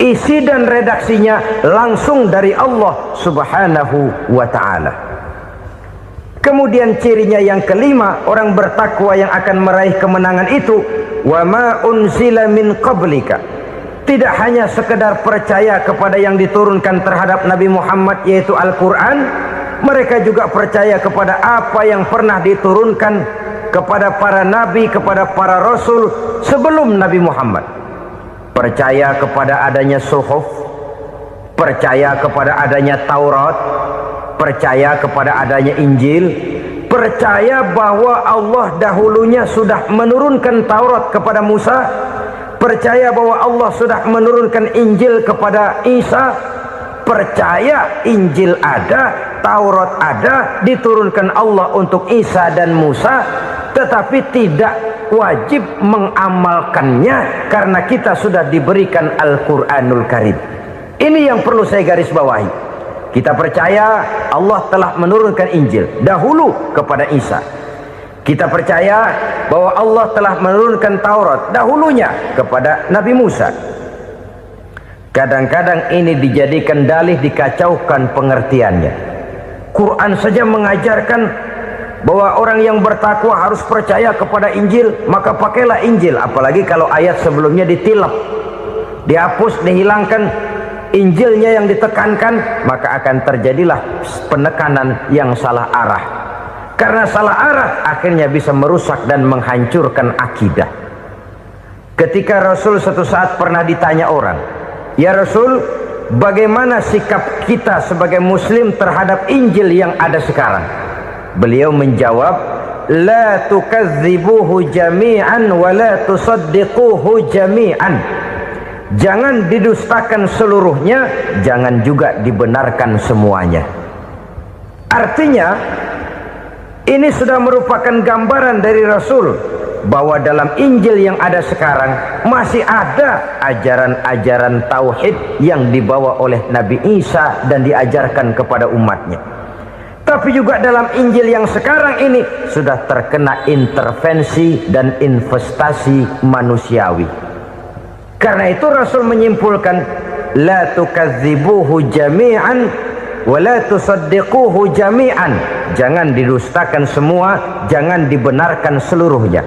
S1: Isi dan redaksinya langsung dari Allah subhanahu wa ta'ala. Kemudian cirinya yang kelima, orang bertakwa yang akan meraih kemenangan itu, wa ma unzila min qablika. Tidak hanya sekedar percaya kepada yang diturunkan terhadap Nabi Muhammad, yaitu Al-Quran, mereka juga percaya kepada apa yang pernah diturunkan kepada para nabi, kepada para rasul sebelum Nabi Muhammad. Percaya kepada adanya suhuf, percaya kepada adanya Taurat, percaya kepada adanya Injil, percaya bahwa Allah dahulunya sudah menurunkan Taurat kepada Musa, percaya bahwa Allah sudah menurunkan Injil kepada Isa, percaya Injil ada, Taurat ada, diturunkan Allah untuk Isa dan Musa, tetapi tidak wajib mengamalkannya karena kita sudah diberikan Al-Quranul Karim. Ini yang perlu saya garis bawahi. Kita percaya Allah telah menurunkan Injil dahulu kepada Isa. Kita percaya bahwa Allah telah menurunkan Taurat dahulunya kepada Nabi Musa. Kadang-kadang ini dijadikan dalih, dikacaukan pengertiannya. Quran saja mengajarkan bahwa orang yang bertakwa harus percaya kepada Injil, maka pakailah Injil. Apalagi kalau ayat sebelumnya ditilap, dihapus, dihilangkan, Injilnya yang ditekankan, maka akan terjadilah penekanan yang salah arah. Karena salah arah akhirnya bisa merusak dan menghancurkan akidah. Ketika Rasul suatu saat pernah ditanya orang, "Ya Rasul, bagaimana sikap kita sebagai muslim terhadap Injil yang ada sekarang?" Beliau menjawab, "La tukadzibuhu jami'an wa la tusaddiquhu jami'an." Jangan didustakan seluruhnya, jangan juga dibenarkan semuanya. Artinya, ini sudah merupakan gambaran dari Rasul bahwa dalam Injil yang ada sekarang masih ada ajaran-ajaran tauhid yang dibawa oleh Nabi Isa dan diajarkan kepada umatnya. Tapi juga dalam Injil yang sekarang ini sudah terkena intervensi dan investasi manusiawi. Karena itu Rasul menyimpulkan, la tukadzibuhu jami'an wa la tusaddiquhu jami'an. Jangan didustakan semua, jangan dibenarkan seluruhnya.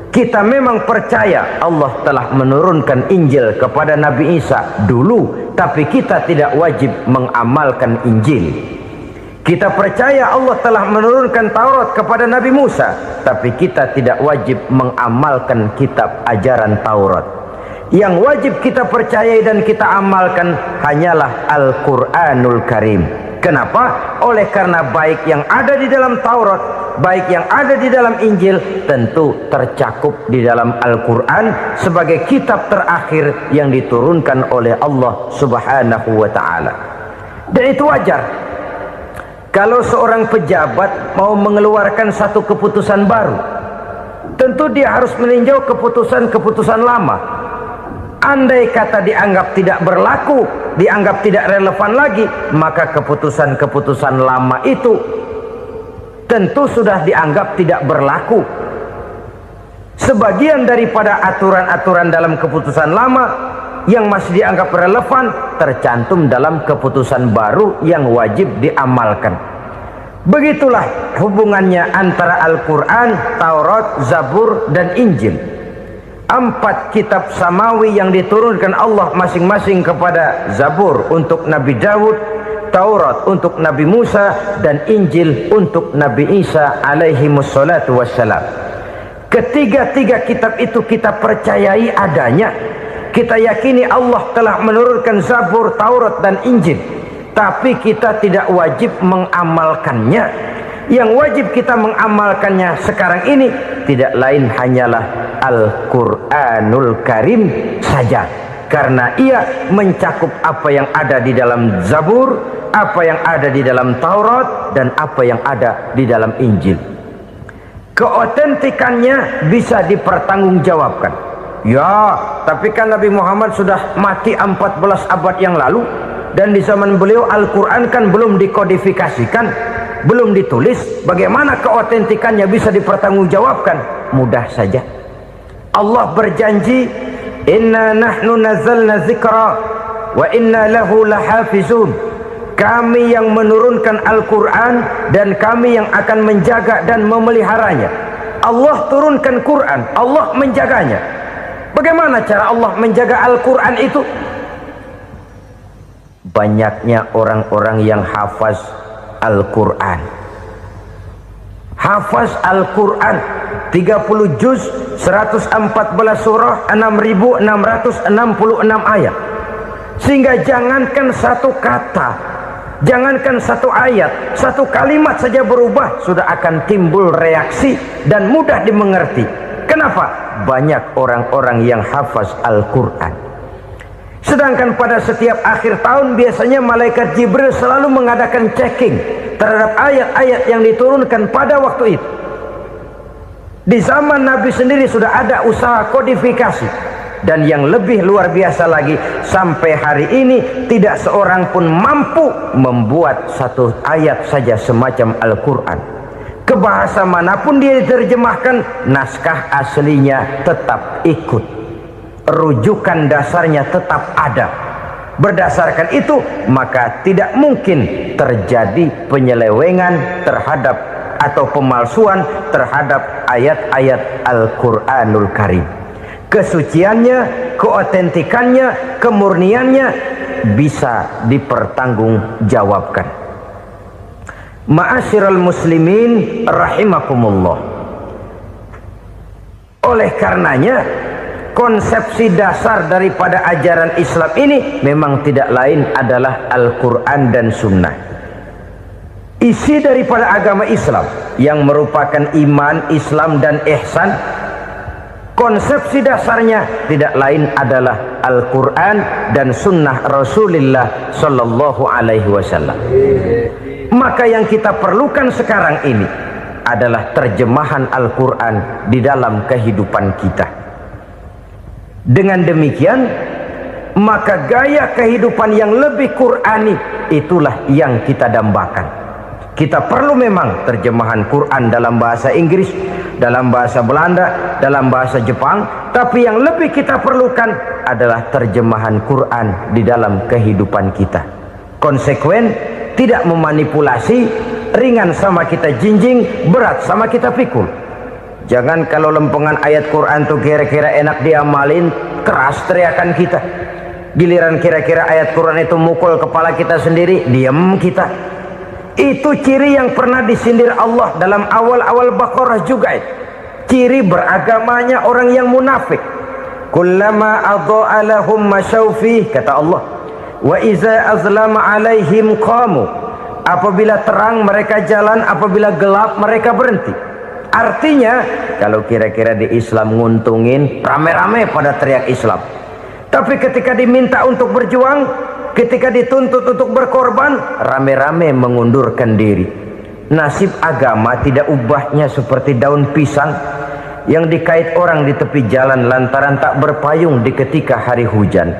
S1: Kita memang percaya Allah telah menurunkan Injil kepada Nabi Isa dulu, tapi kita tidak wajib mengamalkan Injil. Kita percaya Allah telah menurunkan Taurat kepada Nabi Musa, tapi kita tidak wajib mengamalkan kitab ajaran Taurat. Yang wajib kita percayai dan kita amalkan hanyalah Al-Quranul Karim. Kenapa? Oleh karena baik yang ada di dalam Taurat, baik yang ada di dalam Injil, tentu tercakup di dalam Al-Quran sebagai kitab terakhir yang diturunkan oleh Allah Subhanahu wa Ta'ala. Dan itu wajar. Kalau seorang pejabat mau mengeluarkan satu keputusan baru, tentu dia harus meninjau keputusan-keputusan lama. Andai kata dianggap tidak berlaku, dianggap tidak relevan lagi, maka keputusan-keputusan lama itu tentu sudah dianggap tidak berlaku. Sebagian daripada aturan-aturan dalam keputusan lama yang masih dianggap relevan tercantum dalam keputusan baru yang wajib diamalkan. Begitulah hubungannya antara Al-Quran, Taurat, Zabur, dan Injil. 4 kitab samawi yang diturunkan Allah masing-masing kepada Zabur untuk Nabi Daud, Taurat untuk Nabi Musa, dan Injil untuk Nabi Isa alaihi wassalatu wassalam. Ketiga-tiga kitab itu kita percayai adanya. Kita yakini Allah telah menurunkan Zabur, Taurat, dan Injil. Tapi kita tidak wajib mengamalkannya. Yang wajib kita mengamalkannya sekarang ini tidak lain hanyalah Al-Quranul Karim saja. Karena ia mencakup apa yang ada di dalam Zabur, apa yang ada di dalam Taurat, dan apa yang ada di dalam Injil. Keotentikannya bisa dipertanggungjawabkan. Ya, tapi kan Nabi Muhammad sudah mati 14 abad yang lalu, dan di zaman beliau Al-Quran kan belum dikodifikasikan, belum ditulis. Bagaimana keotentikannya bisa dipertanggungjawabkan? Mudah saja. Allah berjanji, inna nahnu nazzalna dzikra wa inna lahu lahafizun. Kami yang menurunkan Al-Quran dan kami yang akan menjaga dan memeliharanya. Allah turunkan Quran, Allah menjaganya. Bagaimana cara Allah menjaga Al-Quran itu? Banyaknya orang-orang yang hafaz Al-Quran. Hafaz Al-Quran 30 juz, 114 surah, 6666 ayat. Sehingga jangankan satu kata, jangankan satu ayat, satu kalimat saja berubah sudah akan timbul reaksi dan mudah dimengerti. Kenapa? Banyak orang-orang yang hafaz Al-Quran. Sedangkan pada setiap akhir tahun biasanya malaikat Jibril selalu mengadakan checking terhadap ayat-ayat yang diturunkan pada waktu itu. Di zaman Nabi sendiri sudah ada usaha kodifikasi. Dan yang lebih luar biasa lagi, sampai hari ini tidak seorang pun mampu membuat satu ayat saja semacam Al-Quran. Ke bahasa manapun dia diterjemahkan, naskah aslinya tetap ikut, rujukan dasarnya tetap ada. Berdasarkan itu, maka tidak mungkin terjadi penyelewengan terhadap atau pemalsuan terhadap ayat-ayat Al-Quranul Karim. Kesuciannya, keotentikannya, kemurniannya bisa dipertanggungjawabkan. Ma'asyiral muslimin rahimakumullah. Oleh karenanya, konsepsi dasar daripada ajaran Islam ini memang tidak lain adalah Al-Quran dan Sunnah. Isi daripada agama Islam yang merupakan iman, Islam dan ihsan, konsepsi dasarnya tidak lain adalah Al-Quran dan Sunnah Rasulullah Sallallahu Alaihi Wasallam. Maka yang kita perlukan sekarang ini adalah terjemahan Al-Quran di dalam kehidupan kita. Dengan demikian, maka gaya kehidupan yang lebih Qurani itulah yang kita dambakan. Kita perlu memang terjemahan Quran dalam bahasa Inggris, dalam bahasa Belanda, dalam bahasa Jepang, tapi yang lebih kita perlukan adalah terjemahan Quran di dalam kehidupan kita. Konsekuen, tidak memanipulasi, ringan sama kita jinjing, berat sama kita pikul. Jangan kalau lempengan ayat Quran tuh kira-kira enak diamalin, keras teriakan kita. Giliran kira-kira ayat Quran itu mukul kepala kita sendiri, diam kita. Itu ciri yang pernah disindir Allah dalam awal-awal Baqarah juga. Ciri beragamanya orang yang munafik. Kullama adha'a lahum masyawfih, kata Allah. Wa iza azlama alaihim qamu. Apabila terang mereka jalan, apabila gelap mereka berhenti. Artinya, kalau kira-kira di Islam nguntungin, rame-rame pada teriak Islam. Tapi ketika diminta untuk berjuang, ketika dituntut untuk berkorban, rame-rame mengundurkan diri. Nasib agama tidak ubahnya seperti daun pisang yang dikait orang di tepi jalan lantaran tak berpayung di ketika hari hujan.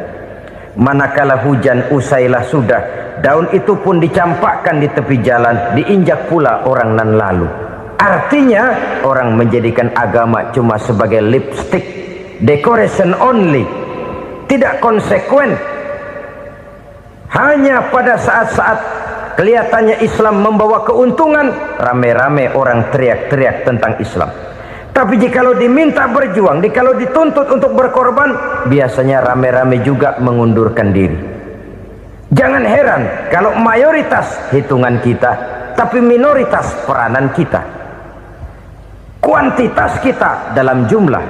S1: Manakala hujan usailah sudah, daun itu pun dicampakkan di tepi jalan, diinjak pula orang nan lalu. Artinya, orang menjadikan agama cuma sebagai lipstick, decoration only, tidak konsekuen. Hanya pada saat-saat kelihatannya Islam membawa keuntungan, rame-rame orang teriak-teriak tentang Islam. Tapi jikalau diminta berjuang, jikalau dituntut untuk berkorban, biasanya rame-rame juga mengundurkan diri. Jangan heran kalau mayoritas hitungan kita, tapi minoritas peranan kita. Kuantitas kita dalam jumlah,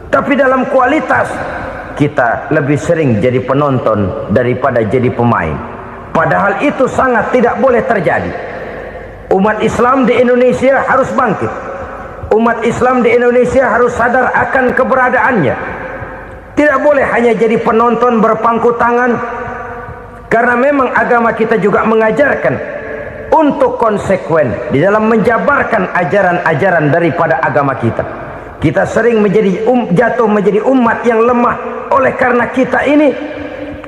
S1: tapi dalam kualitas kita lebih sering jadi penonton daripada jadi pemain. Padahal itu sangat tidak boleh terjadi. Umat Islam di Indonesia harus bangkit. Umat Islam di Indonesia harus sadar akan keberadaannya. Tidak boleh hanya jadi penonton berpangku tangan. Karena memang agama kita juga mengajarkan untuk konsekuen di dalam menjabarkan ajaran-ajaran daripada agama kita. Kita sering jatuh menjadi umat yang lemah oleh karena kita ini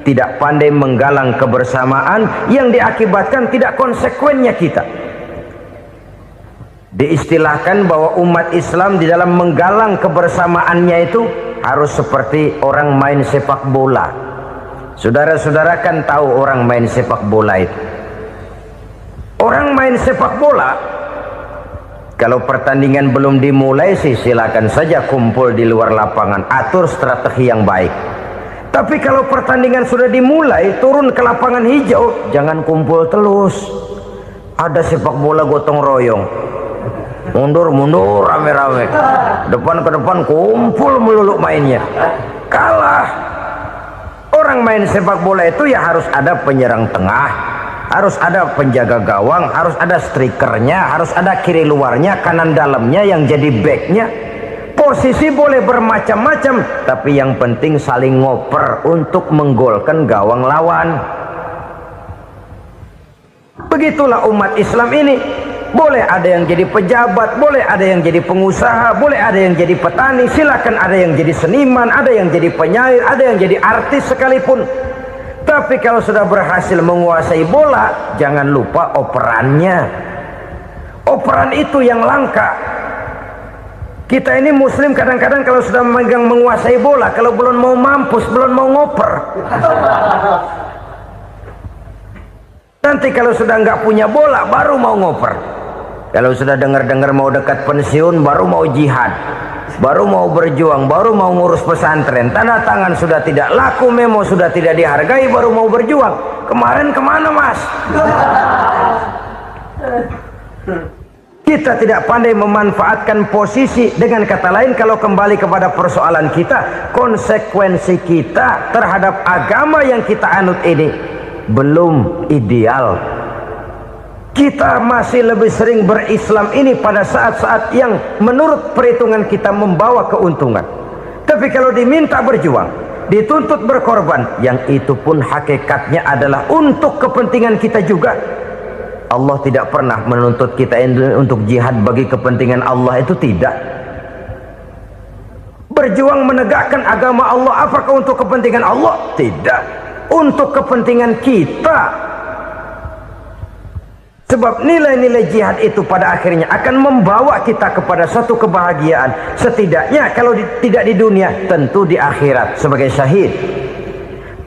S1: tidak pandai menggalang kebersamaan yang diakibatkan tidak konsekuennya kita. Diistilahkan bahwa umat Islam di dalam menggalang kebersamaannya itu harus seperti orang main sepak bola. Saudara-saudara kan tahu orang main sepak bola itu. Orang main sepak bola, kalau pertandingan belum dimulai sih silakan saja kumpul di luar lapangan, atur strategi yang baik. Tapi kalau pertandingan sudah dimulai, turun ke lapangan hijau, jangan kumpul terus. Ada sepak bola gotong royong, mundur-mundur rame-rame, depan ke depan kumpul melulu mainnya. Kalah. Orang main sepak bola itu ya harus ada penyerang tengah, harus ada penjaga gawang, harus ada strikernya, harus ada kiri luarnya, kanan dalamnya yang jadi backnya. Posisi boleh bermacam-macam, tapi yang penting saling ngoper untuk menggolkan gawang lawan. Begitulah umat Islam ini. boleh ada yang jadi pejabat, boleh ada yang jadi pengusaha, boleh ada yang jadi petani, silakan ada yang jadi seniman, ada yang jadi penyair, ada yang jadi artis sekalipun. Tapi kalau sudah berhasil menguasai bola, jangan lupa operannya. Operan itu yang langka. Kita ini muslim kadang-kadang kalau sudah memegang menguasai bola, kalau belum mau mampus, belum mau ngoper. Nanti kalau sudah nggak punya bola, baru mau ngoper. Kalau sudah dengar-dengar mau dekat pensiun, baru mau jihad, baru mau berjuang, baru mau ngurus pesantren. Tanda tangan sudah tidak laku, memo sudah tidak dihargai, baru mau berjuang. Kemarin kemana mas? Kita tidak pandai memanfaatkan posisi. Dengan kata lain, kalau kembali kepada persoalan kita, konsekuensi kita terhadap agama yang kita anut ini belum ideal. Kita masih lebih sering berislam ini pada saat-saat yang menurut perhitungan kita membawa keuntungan. Tapi kalau diminta berjuang, dituntut berkorban, yang itu pun hakikatnya adalah untuk kepentingan kita juga. Allah tidak pernah menuntut kita untuk jihad bagi kepentingan Allah, itu tidak. Berjuang menegakkan agama Allah, apakah untuk kepentingan Allah? Tidak. Untuk kepentingan kita. Sebab nilai-nilai jihad itu pada akhirnya akan membawa kita kepada suatu kebahagiaan. Setidaknya kalau tidak di dunia, tentu di akhirat sebagai syahid.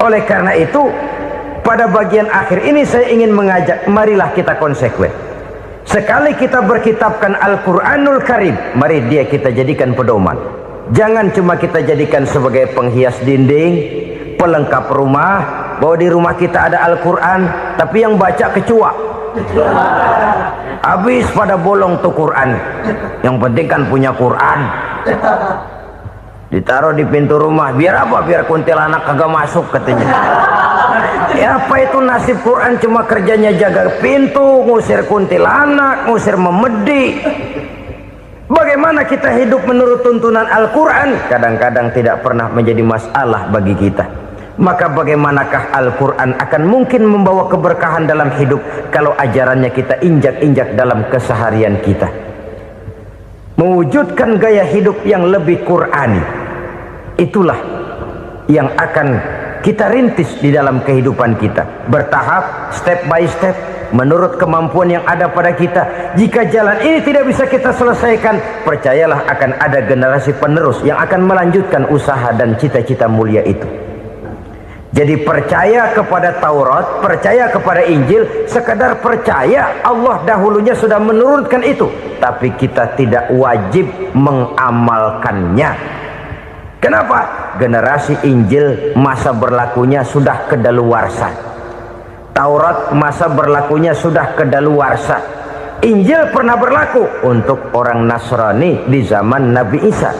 S1: Oleh karena itu, pada bagian akhir ini saya ingin mengajak, marilah kita konsekuen. Sekali kita berkitabkan Al-Quranul Karim, mari dia kita jadikan pedoman. Jangan cuma kita jadikan sebagai penghias dinding, pelengkap rumah, bahwa di rumah kita ada Al-Quran, tapi yang baca kecoa. Habis pada bolong tuh Quran. Yang penting kan punya Quran. Ditaruh di pintu rumah, biar apa? Biar kuntilanak kagak masuk katanya. Ya apa itu nasib Quran, cuma kerjanya jaga pintu, ngusir kuntilanak, ngusir memedi. Bagaimana kita hidup menurut tuntunan Al-Quran? Kadang-kadang tidak pernah menjadi masalah bagi kita. Maka bagaimanakah Al-Quran akan mungkin membawa keberkahan dalam hidup kalau ajarannya kita injak-injak dalam keseharian kita? Mewujudkan gaya hidup yang lebih Qurani, itulah yang akan kita rintis di dalam kehidupan kita, bertahap, step by step, menurut kemampuan yang ada pada kita. Jika jalan ini tidak bisa kita selesaikan, percayalah akan ada generasi penerus yang akan melanjutkan usaha dan cita-cita mulia itu. Jadi percaya kepada Taurat, percaya kepada Injil, sekadar percaya Allah dahulunya sudah menurunkan itu, tapi kita tidak wajib mengamalkannya. Kenapa? Generasi Injil masa berlakunya sudah kedaluarsa. Taurat masa berlakunya sudah kedaluarsa. Injil pernah berlaku untuk orang Nasrani di zaman Nabi Isa.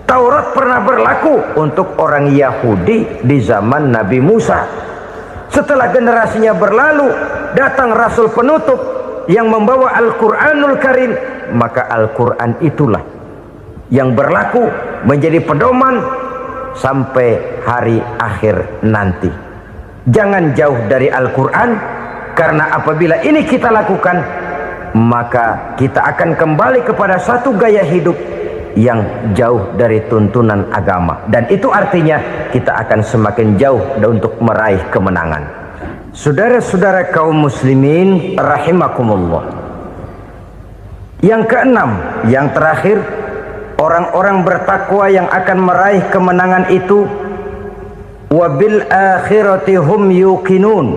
S1: Taurat pernah berlaku untuk orang Yahudi di zaman Nabi Musa. Setelah generasinya berlalu, datang Rasul penutup yang membawa Al-Quranul Karim, maka Al-Quran itulah yang berlaku menjadi pedoman sampai hari akhir nanti. Jangan jauh dari Al-Quran, karena apabila ini kita lakukan, maka kita akan kembali kepada satu gaya hidup yang jauh dari tuntunan agama, dan itu artinya kita akan semakin jauh untuk meraih kemenangan. Saudara-saudara kaum muslimin rahimakumullah, yang keenam, yang terakhir, orang-orang bertakwa yang akan meraih kemenangan itu wabil akhirati hum yuqinun.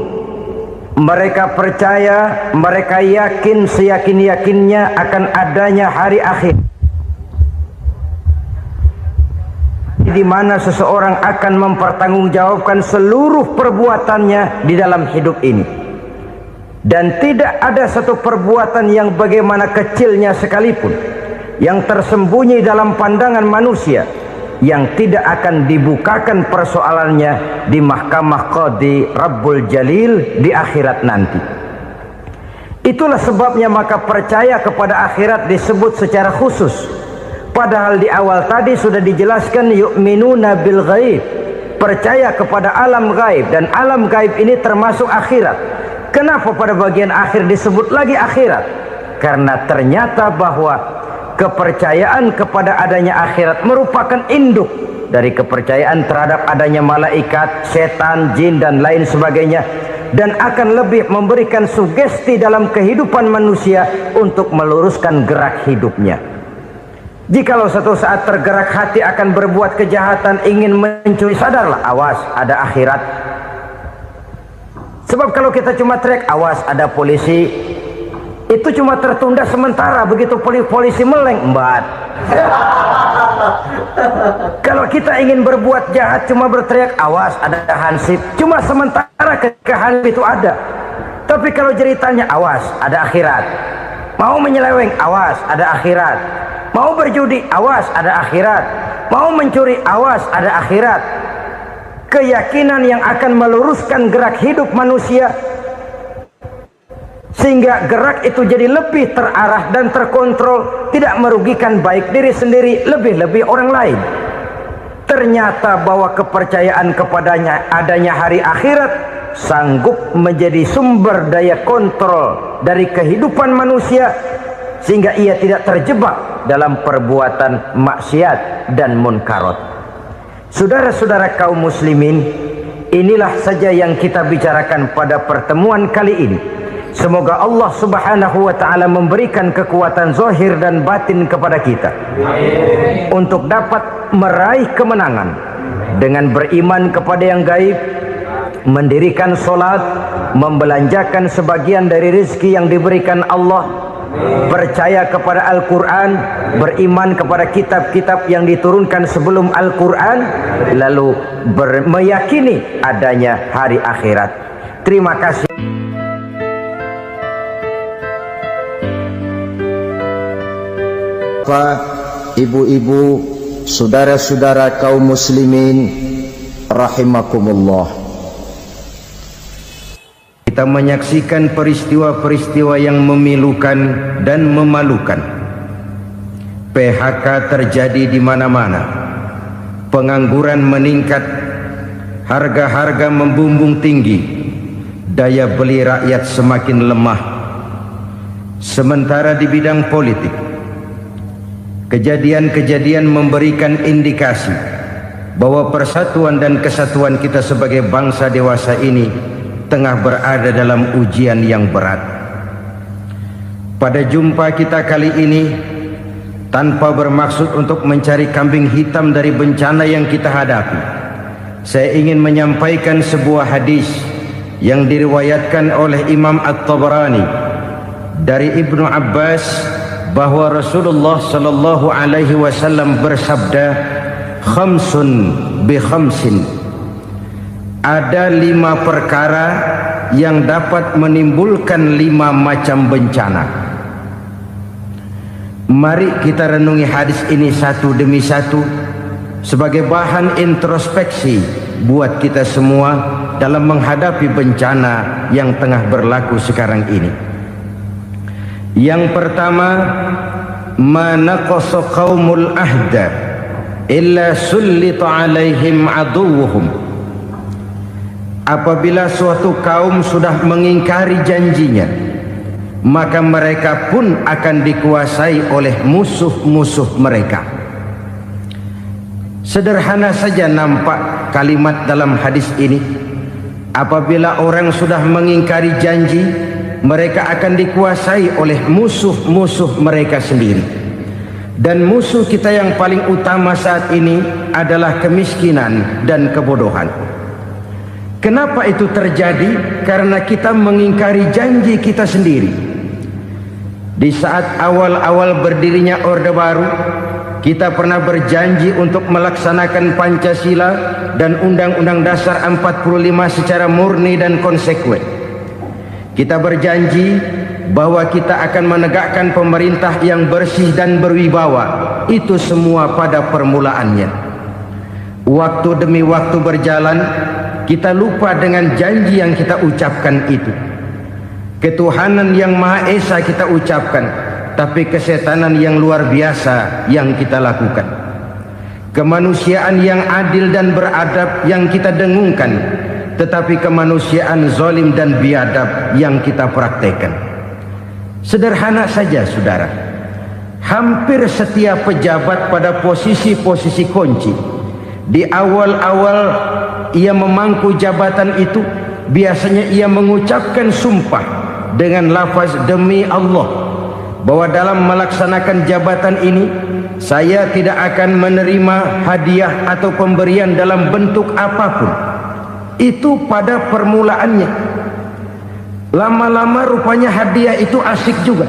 S1: Mereka percaya, mereka yakin seyakin-yakinnya akan adanya hari akhir, di mana seseorang akan mempertanggungjawabkan seluruh perbuatannya di dalam hidup ini, dan tidak ada satu perbuatan yang bagaimana kecilnya sekalipun yang tersembunyi dalam pandangan manusia yang tidak akan dibukakan persoalannya di mahkamah Qadi Rabbul Jalil di akhirat nanti. Itulah sebabnya maka percaya kepada akhirat disebut secara khusus. Padahal di awal tadi sudah dijelaskan yu'minuna bil ghaib, percaya kepada alam gaib, dan alam gaib ini termasuk akhirat. Kenapa pada bagian akhir disebut lagi akhirat? karena ternyata bahwa kepercayaan kepada adanya akhirat merupakan induk dari kepercayaan terhadap adanya malaikat, setan, jin dan lain sebagainya, dan akan lebih memberikan sugesti dalam kehidupan manusia untuk meluruskan gerak hidupnya. Jikalau satu saat tergerak hati akan berbuat kejahatan, ingin mencuri, sadarlah, awas ada akhirat. Sebab kalau kita cuma teriak awas ada polisi, itu cuma tertunda sementara, begitu polisi meleng embat. Kalau kita ingin berbuat jahat cuma berteriak awas ada hansip, cuma sementara ketika hansip itu ada. Tapi kalau ceritanya awas ada akhirat, mau menyeleweng awas ada akhirat, mau berjudi awas ada akhirat, mau mencuri awas ada akhirat. Keyakinan yang akan meluruskan gerak hidup manusia sehingga gerak itu jadi lebih terarah dan terkontrol, tidak merugikan baik diri sendiri, lebih-lebih orang lain. Ternyata bahwa kepercayaan kepadanya adanya hari akhirat sanggup menjadi sumber daya kontrol dari kehidupan manusia, sehingga ia tidak terjebak dalam perbuatan maksiat dan munkarat. Saudara-saudara kaum muslimin, inilah saja yang kita bicarakan pada pertemuan kali ini. Semoga Allah subhanahu wa ta'ala memberikan kekuatan zahir dan batin kepada kita untuk dapat meraih kemenangan dengan beriman kepada yang gaib, mendirikan solat, membelanjakan sebagian dari rezeki yang diberikan Allah, percaya kepada Al-Quran, beriman kepada kitab-kitab yang diturunkan sebelum Al-Quran, lalu meyakini adanya hari akhirat. Terima kasih. Ibu-ibu, saudara-saudara kaum muslimin rahimakumullah, kita menyaksikan peristiwa-peristiwa yang memilukan dan memalukan. PHK terjadi di mana-mana, pengangguran meningkat, harga-harga membumbung tinggi, daya beli rakyat semakin lemah. Sementara di bidang politik, kejadian-kejadian memberikan indikasi bahwa persatuan dan kesatuan kita sebagai bangsa dewasa ini tengah berada dalam ujian yang berat. Pada jumpa kita kali ini, tanpa bermaksud untuk mencari kambing hitam dari bencana yang kita hadapi, saya ingin menyampaikan sebuah hadis yang diriwayatkan oleh Imam At-Tabarani dari Ibnu Abbas, bahwa Rasulullah sallallahu alaihi wasallam bersabda, khamsun bi khamsin, ada 5 perkara yang dapat menimbulkan 5 macam bencana. Mari kita renungi hadis ini satu demi satu sebagai bahan introspeksi buat kita semua dalam menghadapi bencana yang tengah berlaku sekarang ini. Yang pertama, ma naqasa qaumul ahda illa sullita alaihim aduwwuhum. Apabila suatu kaum sudah mengingkari janjinya, maka mereka pun akan dikuasai oleh musuh-musuh mereka. Sederhana saja nampak kalimat dalam hadis ini. Apabila orang sudah mengingkari janji, mereka akan dikuasai oleh musuh-musuh mereka sendiri. Dan musuh kita yang paling utama saat ini adalah kemiskinan dan kebodohan. Kenapa itu terjadi? Karena kita mengingkari janji kita sendiri. Di saat awal-awal berdirinya Orde Baru, kita pernah berjanji untuk melaksanakan Pancasila dan Undang-Undang Dasar 45 secara murni dan konsekuen. Kita berjanji bahwa kita akan menegakkan pemerintah yang bersih dan berwibawa. Itu semua pada permulaannya. Waktu demi waktu berjalan, kita lupa dengan janji yang kita ucapkan itu. Ketuhanan yang Maha Esa kita ucapkan, tapi kesetanan yang luar biasa yang kita lakukan. Kemanusiaan yang adil dan beradab yang kita dengungkan, tetapi kemanusiaan zalim dan biadab yang kita praktekkan. Sederhana saja saudara, hampir setiap pejabat pada posisi-posisi kunci, di awal-awal ia memangku jabatan itu, biasanya ia mengucapkan sumpah dengan lafaz demi Allah, bahwa dalam melaksanakan jabatan ini saya tidak akan menerima hadiah atau pemberian dalam bentuk apapun. Itu pada permulaannya. Lama-lama rupanya hadiah itu asik juga,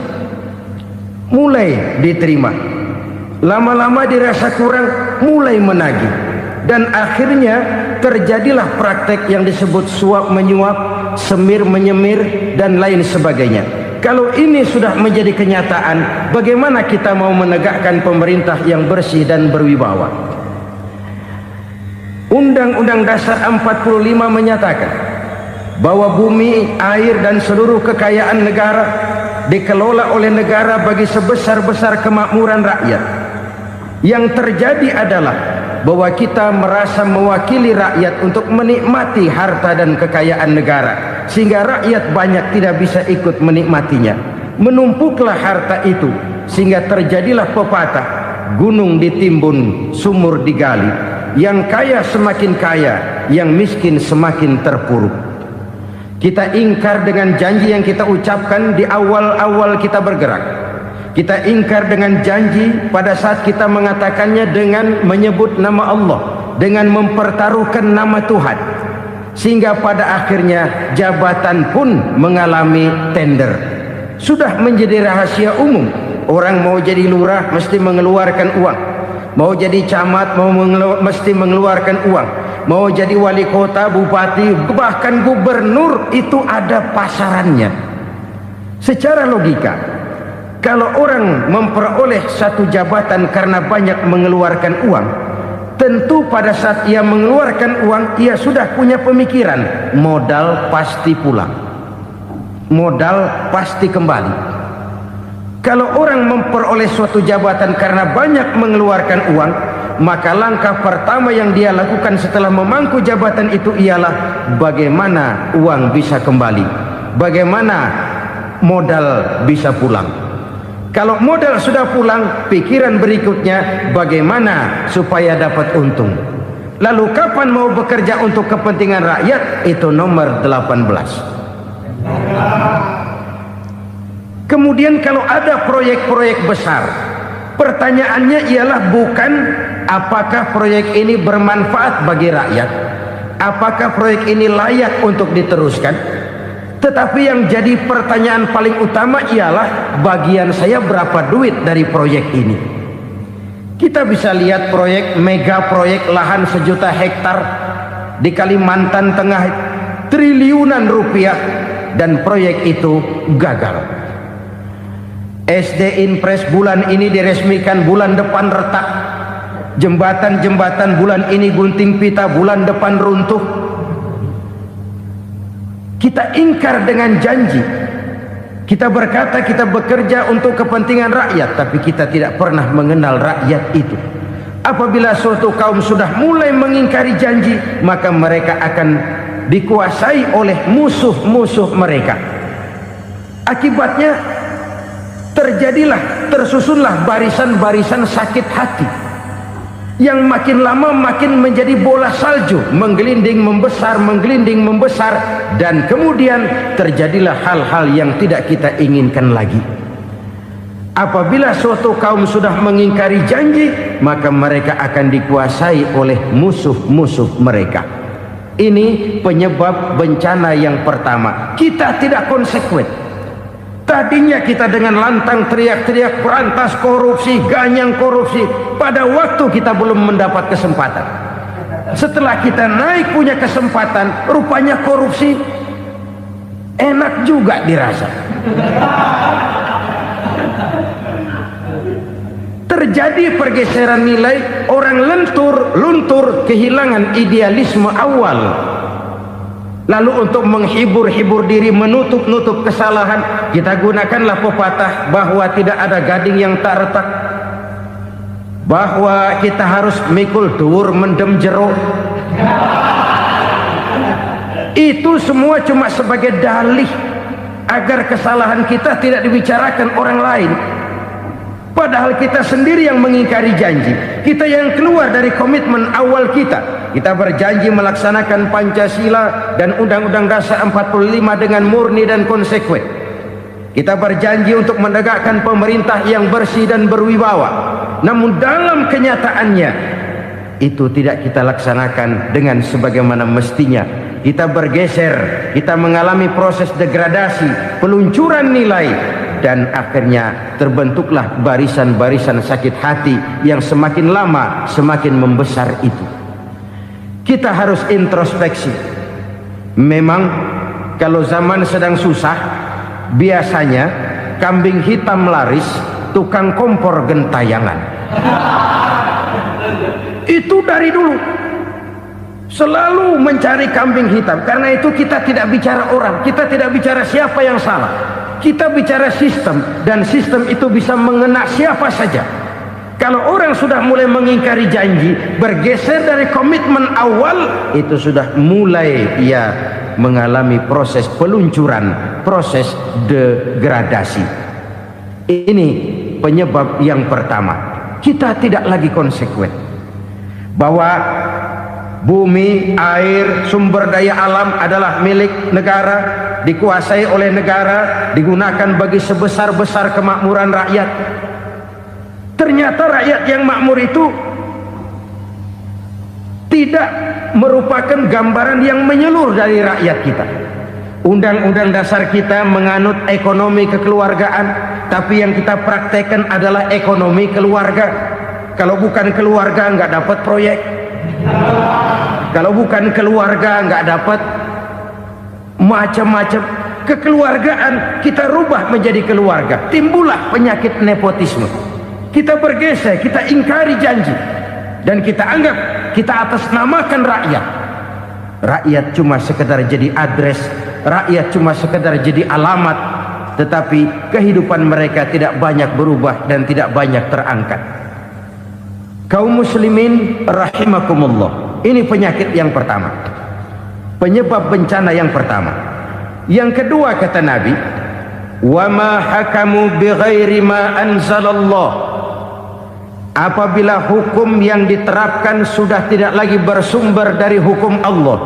S1: mulai diterima. Lama-lama dirasa kurang, mulai menagih, dan akhirnya terjadilah praktek yang disebut suap menyuap, semir menyemir, dan lain sebagainya. Kalau ini sudah menjadi kenyataan, bagaimana kita mau menegakkan pemerintah yang bersih dan berwibawa? Undang-Undang Dasar 45 menyatakan bahwa bumi, air, dan seluruh kekayaan negara dikelola oleh negara bagi sebesar-besar kemakmuran rakyat. Yang terjadi adalah bahwa kita merasa mewakili rakyat untuk menikmati harta dan kekayaan negara, sehingga rakyat banyak tidak bisa ikut menikmatinya. Menumpuklah harta itu sehingga terjadilah pepatah, gunung ditimbun, sumur digali. Yang kaya semakin kaya, yang miskin semakin terpuruk. Kita ingkar dengan janji yang kita ucapkan di awal-awal kita bergerak. Kita ingkar dengan janji pada saat kita mengatakannya dengan menyebut nama Allah, dengan mempertaruhkan nama Tuhan. Sehingga pada akhirnya jabatan pun mengalami tender. Sudah menjadi rahasia umum. Orang mau jadi lurah mesti mengeluarkan uang. Mau jadi camat mesti mengeluarkan uang. Mau jadi wali kota, bupati, bahkan gubernur, itu ada pasarannya. Secara logika, kalau orang memperoleh satu jabatan karena banyak mengeluarkan uang, tentu pada saat ia mengeluarkan uang, ia sudah punya pemikiran, modal pasti pulang, modal pasti kembali. Kalau orang memperoleh suatu jabatan karena banyak mengeluarkan uang, maka langkah pertama yang dia lakukan setelah memangku jabatan itu ialah bagaimana uang bisa kembali, bagaimana modal bisa pulang. Kalau modal sudah pulang, pikiran berikutnya bagaimana supaya dapat untung. Lalu kapan mau bekerja untuk kepentingan rakyat? Itu nomor 18. Kemudian kalau ada proyek-proyek besar, pertanyaannya ialah bukan apakah proyek ini bermanfaat bagi rakyat, apakah proyek ini layak untuk diteruskan, tetapi yang jadi pertanyaan paling utama ialah bagian saya berapa duit dari proyek ini. Kita bisa lihat proyek, mega proyek lahan 1 juta hektar di Kalimantan Tengah, triliunan rupiah, dan proyek itu gagal. SD Impres bulan ini diresmikan, bulan depan retak. Jembatan-jembatan bulan ini gunting pita, bulan depan runtuh. Kita ingkar dengan janji. Kita berkata kita bekerja untuk kepentingan rakyat, tapi kita tidak pernah mengenal rakyat itu. Apabila suatu kaum sudah mulai mengingkari janji, maka mereka akan dikuasai oleh musuh-musuh mereka. Akibatnya tersusunlah barisan-barisan sakit hati yang makin lama makin menjadi bola salju, menggelinding membesar, dan kemudian terjadilah hal-hal yang tidak kita inginkan lagi. Apabila suatu kaum sudah mengingkari janji, maka mereka akan dikuasai oleh musuh-musuh mereka. Ini penyebab bencana yang pertama. Kita tidak konsekuen. Tadinya kita dengan lantang teriak-teriak berantas korupsi, ganyang korupsi. Pada waktu kita belum mendapat kesempatan. Setelah kita naik punya kesempatan, rupanya korupsi enak juga dirasa. Terjadi pergeseran nilai, orang luntur, kehilangan idealisme awal. Lalu untuk menghibur-hibur diri, menutup-nutup kesalahan, kita gunakanlah pepatah bahwa tidak ada gading yang tak retak, bahwa kita harus mikul dhuwur mendem jero. Itu semua cuma sebagai dalih
S2: agar kesalahan kita tidak dibicarakan orang lain. Padahal kita sendiri yang mengingkari janji. Kita yang keluar dari komitmen awal kita. Kita berjanji melaksanakan Pancasila dan Undang-Undang Dasar 45 dengan murni dan konsekuen. Kita berjanji untuk menegakkan pemerintah yang bersih dan berwibawa. Namun dalam kenyataannya itu tidak kita laksanakan dengan sebagaimana mestinya. Kita bergeser, kita mengalami proses degradasi, peluncuran nilai, dan akhirnya terbentuklah barisan-barisan sakit hati yang semakin lama semakin membesar itu. Kita harus introspeksi. Memang kalau zaman sedang susah, biasanya kambing hitam laris, tukang kompor gentayangan. Itu dari dulu selalu mencari kambing hitam. Karena itu kita tidak bicara orang, kita tidak bicara siapa yang salah, kita bicara sistem, dan sistem itu bisa mengena siapa saja. Kalau orang sudah mulai mengingkari janji, bergeser dari komitmen awal, itu sudah mulai ia mengalami proses peluncuran, proses degradasi. Ini penyebab yang pertama. Kita tidak lagi konsekuen bahwa bumi, air, sumber daya alam adalah milik negara, dikuasai oleh negara, digunakan bagi sebesar-besar kemakmuran rakyat. Ternyata rakyat yang makmur itu tidak merupakan gambaran yang menyeluruh dari rakyat kita. Undang-undang dasar kita menganut ekonomi kekeluargaan, tapi yang kita praktekkan adalah ekonomi keluarga. Kalau bukan keluarga nggak dapat proyek. Kalau bukan keluarga nggak dapat macam-macam. Kekeluargaan kita rubah menjadi keluarga, timbullah penyakit nepotisme. Kita bergeser, kita ingkari janji, dan kita anggap kita atasnamakan rakyat. Rakyat cuma sekedar jadi address, rakyat cuma sekedar jadi alamat, tetapi kehidupan mereka tidak banyak berubah dan tidak banyak terangkat. Kaum muslimin rahimakumullah, ini penyakit yang pertama, penyebab bencana yang pertama. Yang kedua, kata Nabi, wa ma hakamu bighairi ma anzalallah. Apabila hukum yang diterapkan sudah tidak lagi bersumber dari hukum Allah,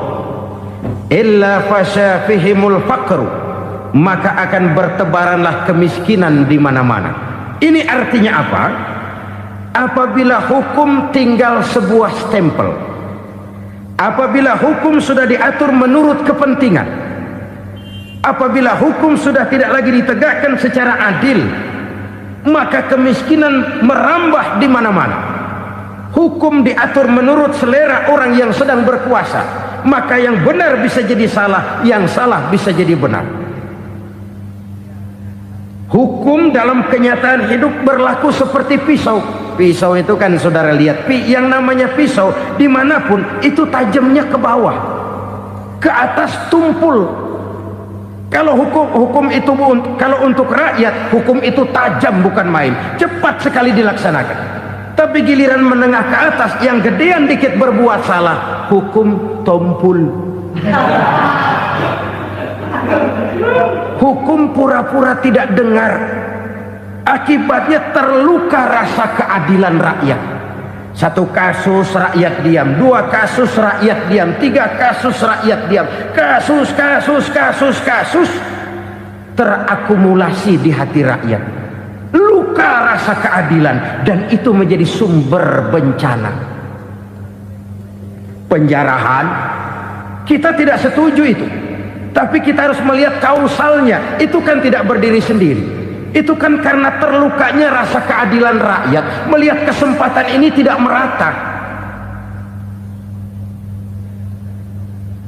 S2: illa fasya fihimul faqru, maka akan bertebaranlah kemiskinan di mana-mana. Ini artinya apa? Apabila hukum tinggal sebuah stempel, apabila hukum sudah diatur menurut kepentingan, apabila hukum sudah tidak lagi ditegakkan secara adil, maka kemiskinan merambah di mana-mana. Hukum diatur menurut selera orang yang sedang berkuasa, maka yang benar bisa jadi salah, yang salah bisa jadi benar. Hukum dalam kenyataan hidup berlaku seperti pisau. Pisau itu kan saudara lihat, yang namanya pisau dimanapun itu tajamnya ke bawah, ke atas tumpul. Kalau hukum itu, kalau untuk rakyat, hukum itu tajam bukan main, cepat sekali dilaksanakan. Tapi giliran menengah ke atas, yang gedean dikit berbuat salah, hukum tompul. Hukum pura-pura tidak dengar. Akibatnya terluka rasa keadilan rakyat. Satu kasus rakyat diam, dua kasus rakyat diam, tiga kasus rakyat diam, kasus terakumulasi di hati rakyat. Luka rasa keadilan, dan itu menjadi sumber bencana. Penjarahan, kita tidak setuju itu, tapi kita harus melihat kausalnya. Itu kan tidak berdiri sendiri. Itu kan karena terlukanya rasa keadilan rakyat, melihat kesempatan ini tidak merata.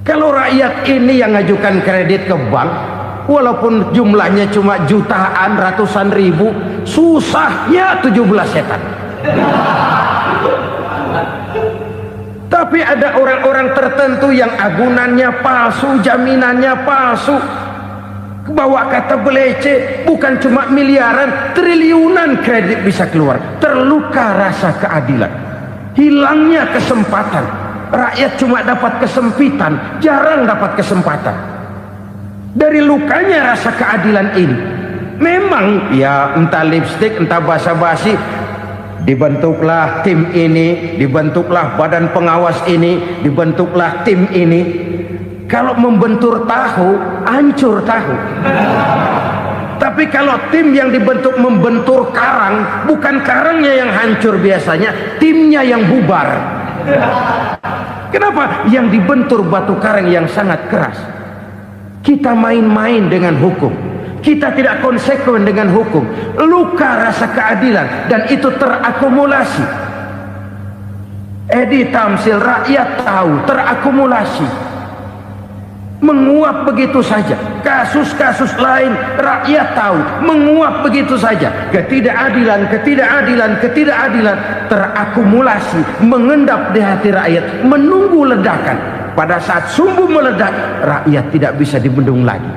S2: Kalau rakyat ini yang ngajukan kredit ke bank, walaupun jumlahnya cuma jutaan, ratusan ribu, susahnya 17 setan. Tapi ada orang-orang tertentu yang agunannya palsu, jaminannya palsu, bawa kata belece, bukan cuma miliaran, triliunan kredit bisa keluar. Terluka rasa keadilan, hilangnya kesempatan. Rakyat cuma dapat kesempitan, jarang dapat kesempatan. Dari lukanya rasa keadilan ini. Memang ya entah lipstik, entah basa-basi, dibentuklah tim ini, dibentuklah badan pengawas ini, dibentuklah tim ini. Kalau membentur tahu, hancur tahu. Tapi kalau tim yang dibentuk membentur karang, bukan karangnya yang hancur biasanya, timnya yang bubar. Kenapa? Yang dibentur batu karang yang sangat keras. Kita main-main dengan hukum, kita tidak konsekuen dengan hukum. Luka rasa keadilan dan itu terakumulasi. Edi Tamsil, rakyat tahu, terakumulasi, menguap begitu saja. Kasus-kasus lain rakyat tahu, menguap begitu saja. Ketidakadilan terakumulasi, mengendap di hati rakyat, menunggu ledakan. Pada saat sumbu meledak, rakyat tidak bisa dibendung lagi.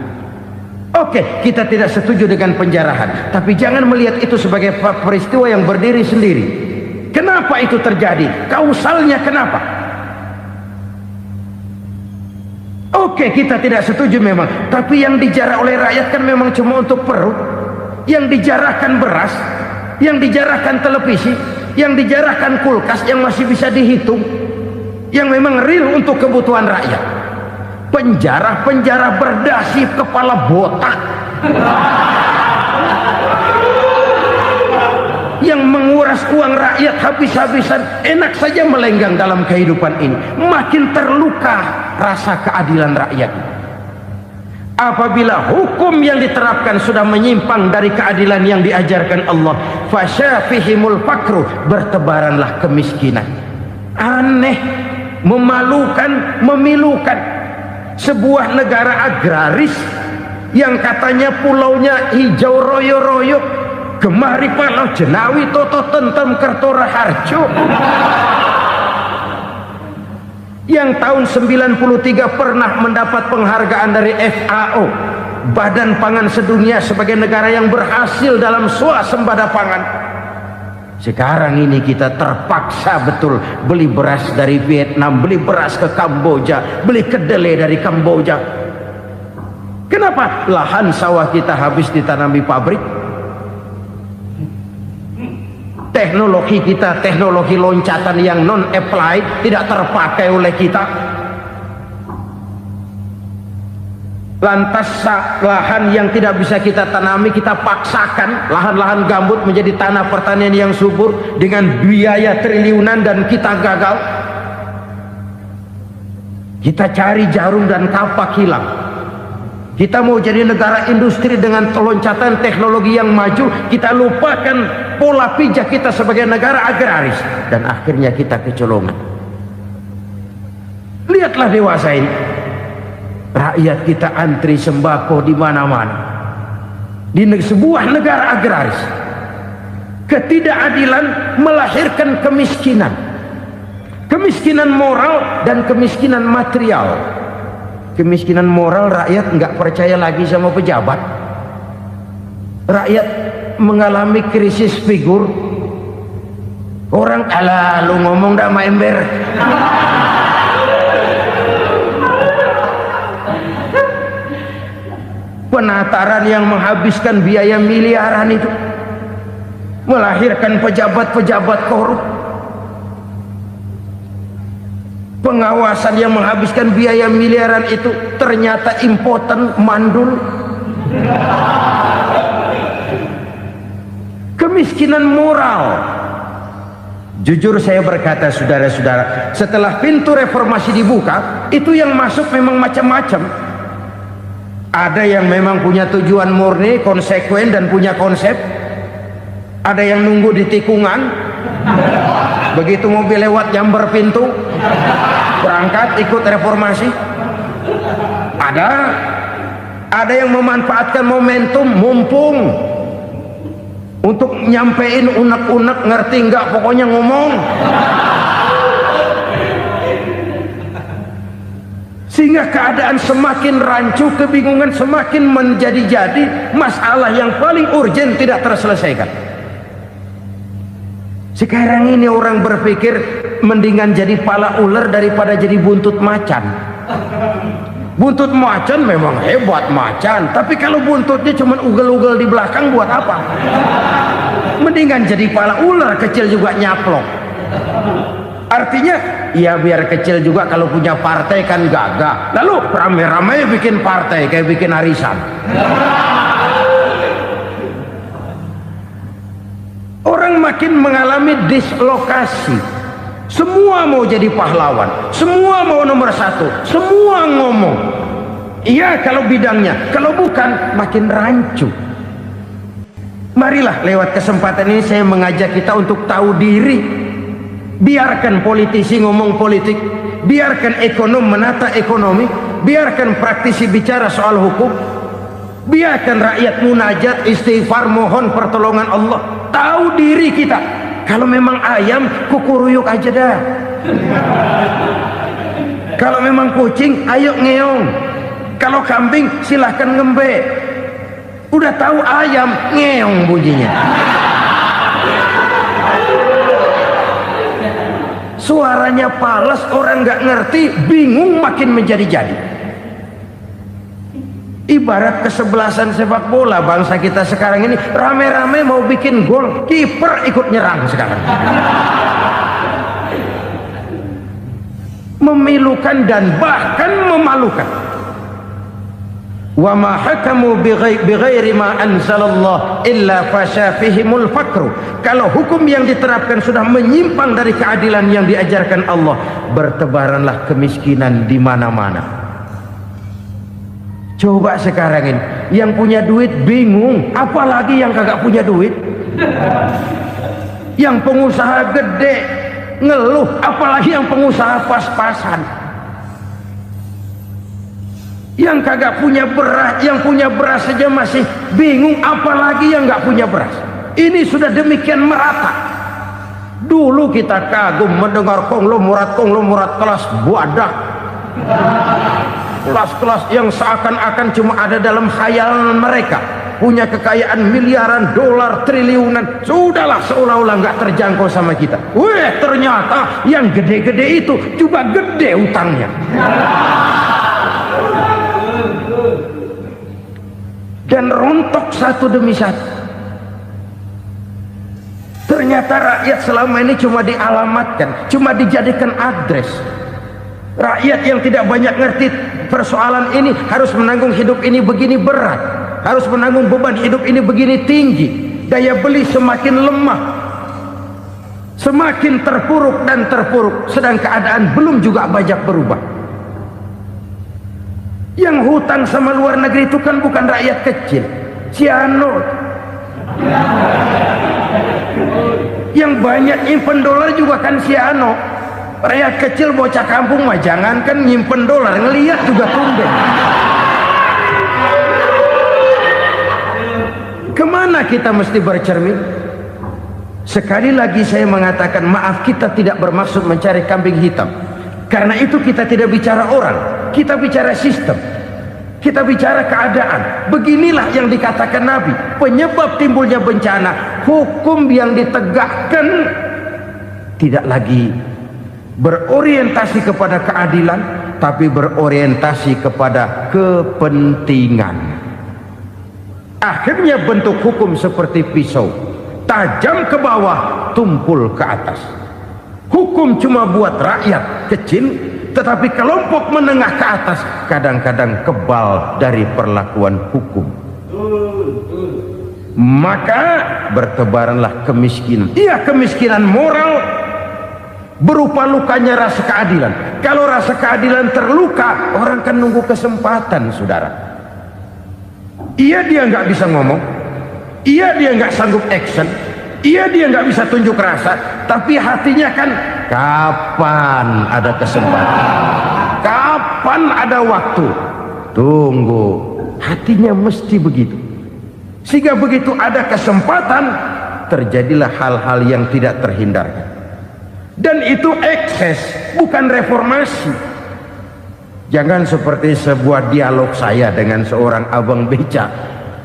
S2: Oke, kita tidak setuju dengan penjarahan, tapi jangan melihat itu sebagai peristiwa yang berdiri sendiri. Kenapa itu terjadi? Kausalnya kenapa? Oke, kita tidak setuju memang, tapi yang dijarah oleh rakyat kan memang cuma untuk perut. Yang dijarahkan beras, yang dijarahkan televisi, yang dijarahkan kulkas yang masih bisa dihitung, yang memang real untuk kebutuhan rakyat. Penjara berdasi kepala botak yang menguras uang rakyat habis-habisan, enak saja melenggang dalam kehidupan ini. Makin terluka rasa keadilan rakyat. Apabila hukum yang diterapkan sudah menyimpang dari keadilan yang diajarkan Allah, fasyafihimul fakru, bertebaranlah kemiskinan. Aneh, memalukan, memilukan. Sebuah negara agraris yang katanya pulaunya hijau royo-royo, Gemari Palau Jenawi Toto Tentem Kertora Harjo, yang tahun 93 pernah mendapat penghargaan dari FAO, Badan Pangan Sedunia, sebagai negara yang berhasil dalam swasembada pangan. Sekarang ini kita terpaksa betul beli beras dari Vietnam, beli beras ke Kamboja, beli kedelai dari Kamboja. Kenapa? Lahan sawah kita habis ditanami pabrik. Teknologi kita, teknologi loncatan yang non-applied, tidak terpakai oleh kita. Lantas lahan yang tidak bisa kita tanami, kita paksakan lahan-lahan gambut menjadi tanah pertanian yang subur dengan biaya triliunan, dan kita gagal. Kita cari jarum dan kapak hilang. Kita mau jadi negara industri dengan loncatan teknologi yang maju, kita lupakan pola pijak kita sebagai negara agraris, dan akhirnya kita kecolongan. Lihatlah dewasa ini, rakyat kita antri sembako di mana-mana. Di sebuah negara agraris, ketidakadilan melahirkan kemiskinan, kemiskinan moral dan kemiskinan material. Kemiskinan moral, rakyat nggak percaya lagi sama pejabat. Rakyat mengalami krisis figur. Orang, alah lu ngomong dah sama ember. Penataran yang menghabiskan biaya miliaran itu melahirkan pejabat-pejabat korup. Pengawasan yang menghabiskan biaya miliaran itu ternyata impoten, mandul. Kemiskinan moral. Jujur saya berkata, saudara-saudara, setelah pintu reformasi dibuka, itu yang masuk memang macam-macam. Ada yang memang punya tujuan murni, konsekuen dan punya konsep. Ada yang nunggu di tikungan, begitu mobil lewat nyamber pintu, berangkat ikut reformasi. Ada yang memanfaatkan momentum, mumpung, untuk nyampein unek-unek, ngerti nggak, pokoknya ngomong. Sehingga keadaan semakin rancu, kebingungan semakin menjadi-jadi, masalah yang paling urgent tidak terselesaikan. Sekarang ini orang berpikir mendingan jadi pala ular daripada jadi buntut macan. Buntut macan memang hebat macan, tapi kalau buntutnya cuma ugel-ugel di belakang buat apa? Mendingan jadi pala ular kecil juga nyaplok. Artinya ya biar kecil juga kalau punya partai kan gagah. Lalu rame-rame bikin partai kayak bikin arisan. Orang makin mengalami dislokasi. Semua mau jadi pahlawan, semua mau nomor satu, semua ngomong. Iya kalau bidangnya, kalau bukan makin rancu. Marilah lewat kesempatan ini saya mengajak kita untuk tahu diri. Biarkan politisi ngomong politik, biarkan ekonom menata ekonomi, biarkan praktisi bicara soal hukum, biarkan rakyat munajat, istighfar, mohon pertolongan Allah. Tahu diri kita. Kalau memang ayam, kukuruyuk aja dah. Kalau memang kucing, ayo ngeong. Kalau kambing, silahkan ngembe. Udah tahu ayam, ngeong bunyinya. Suaranya palas, orang nggak ngerti, bingung makin menjadi-jadi. Ibarat kesebelasan sepak bola bangsa kita sekarang ini, rame-rame mau bikin gol, kiper ikut nyerang sekarang. Memilukan dan bahkan memalukan. Wa ma hakamu bighairi ma anzalallah illa fasyafihimul fakru. Kalau hukum yang diterapkan sudah menyimpang dari keadilan yang diajarkan Allah, bertebaranlah kemiskinan di mana-mana. Coba sekarang ini yang punya duit bingung, apalagi yang kagak punya duit. Yang pengusaha gede ngeluh, apalagi yang pengusaha pas-pasan. Yang kagak punya beras, yang punya beras saja masih bingung, apalagi yang nggak punya beras. Ini sudah demikian merata. Dulu kita kagum mendengar konglomerat kelas buadak, kelas-kelas yang seakan-akan cuma ada dalam khayalan mereka, punya kekayaan miliaran dolar, triliunan. Sudahlah, seolah-olah nggak terjangkau sama kita. Weh, ternyata yang gede-gede itu juga gede utangnya. Dan rontok satu demi satu. Ternyata rakyat selama ini cuma dialamatkan, cuma dijadikan address. Rakyat yang tidak banyak ngerti persoalan ini harus menanggung hidup ini begini berat, harus menanggung beban hidup ini begini tinggi. Daya beli semakin lemah, semakin terpuruk dan terpuruk, sedang keadaan belum juga banyak berubah. Yang hutang sama luar negeri itu kan bukan rakyat kecil, Ciano. Yang banyak nyimpen dolar juga kan Ciano. Rakyat kecil bocah kampung mah jangankan nyimpen dolar, ngelihat juga tumben. Kemana kita mesti bercermin? Sekali lagi saya mengatakan maaf, kita tidak bermaksud mencari kambing hitam. Karena itu kita tidak bicara orang, kita bicara sistem, kita bicara keadaan. Beginilah yang dikatakan Nabi, penyebab timbulnya bencana, hukum yang ditegakkan tidak lagi berorientasi kepada keadilan, tapi berorientasi kepada kepentingan. Akhirnya bentuk hukum seperti pisau, tajam ke bawah, tumpul ke atas. Hukum cuma buat rakyat kecil, tetapi kelompok menengah ke atas kadang-kadang kebal dari perlakuan hukum. Maka bertebaranlah kemiskinan. Iya, kemiskinan moral berupa lukanya rasa keadilan. Kalau rasa keadilan terluka, orang kan nunggu kesempatan, saudara. Iya, dia nggak bisa ngomong, iya dia nggak sanggup action, iya dia nggak bisa tunjuk rasa, tapi hatinya kan kapan ada kesempatan, kapan ada waktu, tunggu. Hatinya mesti begitu. Sehingga begitu ada kesempatan, terjadilah hal-hal yang tidak terhindarkan. Dan itu ekses, bukan reformasi. Jangan seperti sebuah dialog saya dengan seorang abang beca.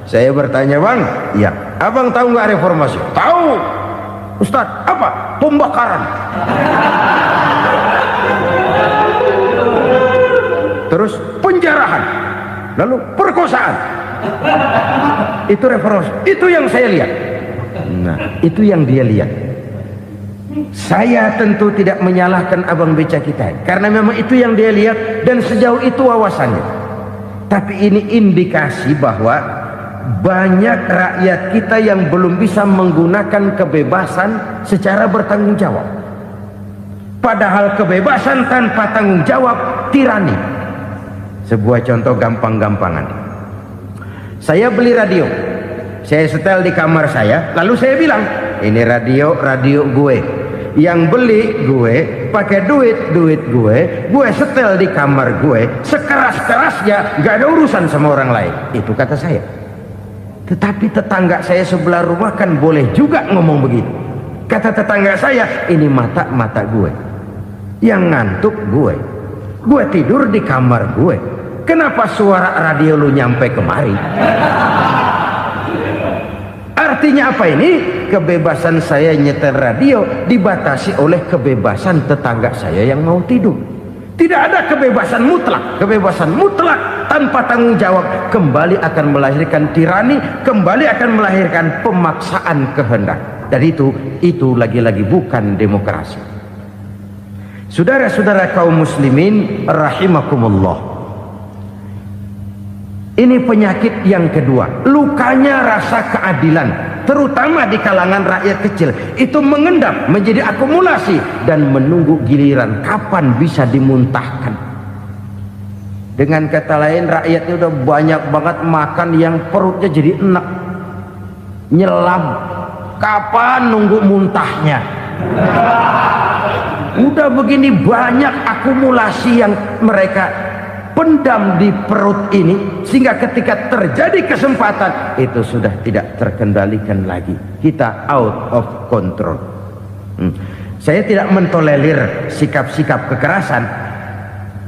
S2: Saya bertanya, bang, ya, abang tahu nggak reformasi? Tahu. Ustaz, apa? Pembakaran. terus penjarahan, lalu perkosaan. Itu reformasi, itu yang saya lihat. Nah, itu yang dia lihat. Saya tentu tidak menyalahkan abang beca kita, karena memang itu yang dia lihat dan sejauh itu wawasannya. Tapi ini indikasi bahwa banyak rakyat kita yang belum bisa menggunakan kebebasan secara bertanggung jawab. Padahal kebebasan tanpa tanggung jawab tirani. Sebuah contoh gampang-gampangan. Saya beli radio, saya setel di kamar saya, lalu saya bilang, ini radio gue. Yang beli gue, pakai duit gue setel di kamar gue, sekeras-kerasnya, gak ada urusan sama orang lain. Itu kata saya. Tetapi tetangga saya sebelah rumah kan boleh juga ngomong begitu. Kata tetangga saya, ini mata gue, yang ngantuk gue tidur di kamar gue, kenapa suara radio lu nyampe kemari? Artinya apa ini? Kebebasan saya nyetel radio dibatasi oleh kebebasan tetangga saya yang mau tidur. Tidak ada kebebasan mutlak. Kebebasan mutlak tanpa tanggung jawab kembali akan melahirkan tirani, kembali akan melahirkan pemaksaan kehendak. Dan itu lagi-lagi bukan demokrasi. Saudara-saudara kaum muslimin rahimakumullah. Ini penyakit yang kedua, lukanya rasa keadilan, terutama di kalangan rakyat kecil. Itu mengendap menjadi akumulasi dan menunggu giliran kapan bisa dimuntahkan. Dengan kata lain, rakyatnya udah banyak banget makan yang perutnya jadi enak, nyelam. Kapan nunggu muntahnya? Udah begini banyak akumulasi yang mereka pendam di perut ini, sehingga ketika terjadi kesempatan itu sudah tidak terkendalikan lagi. Kita out of control. Saya tidak mentolerir sikap-sikap kekerasan.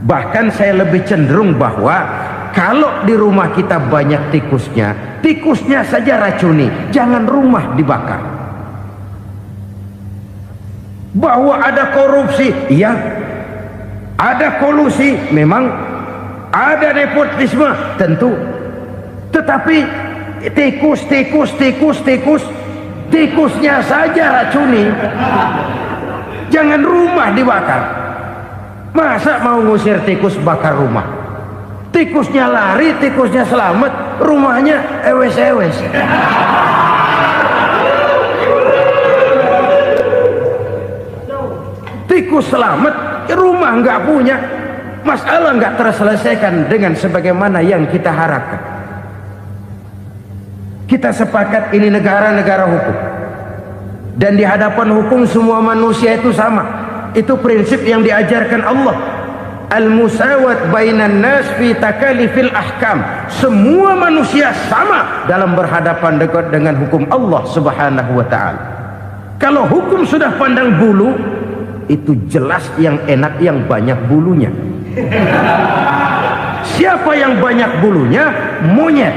S2: Bahkan saya lebih cenderung bahwa kalau di rumah kita banyak tikusnya saja racuni, jangan rumah dibakar. Bahwa ada korupsi, iya. Ada kolusi, memang. Ada nepotisme, tentu. Tetapi tikusnya saja racuni. Jangan rumah dibakar. Masa mau ngusir tikus bakar rumah? Tikusnya lari, tikusnya selamat, rumahnya ewes-ewes. Tikus selamat, rumah nggak punya. Masalah nggak terselesaikan dengan sebagaimana yang kita harapkan. Kita sepakat ini negara hukum, dan di hadapan hukum semua manusia itu sama. Itu prinsip yang diajarkan Allah. Al-musawat bainan nas fi takalifil ahkam. Semua manusia sama dalam berhadapan dengan hukum Allah Subhanahu wa taala. Kalau hukum sudah pandang bulu, itu jelas yang enak yang banyak bulunya. Siapa yang banyak bulunya? Monyet.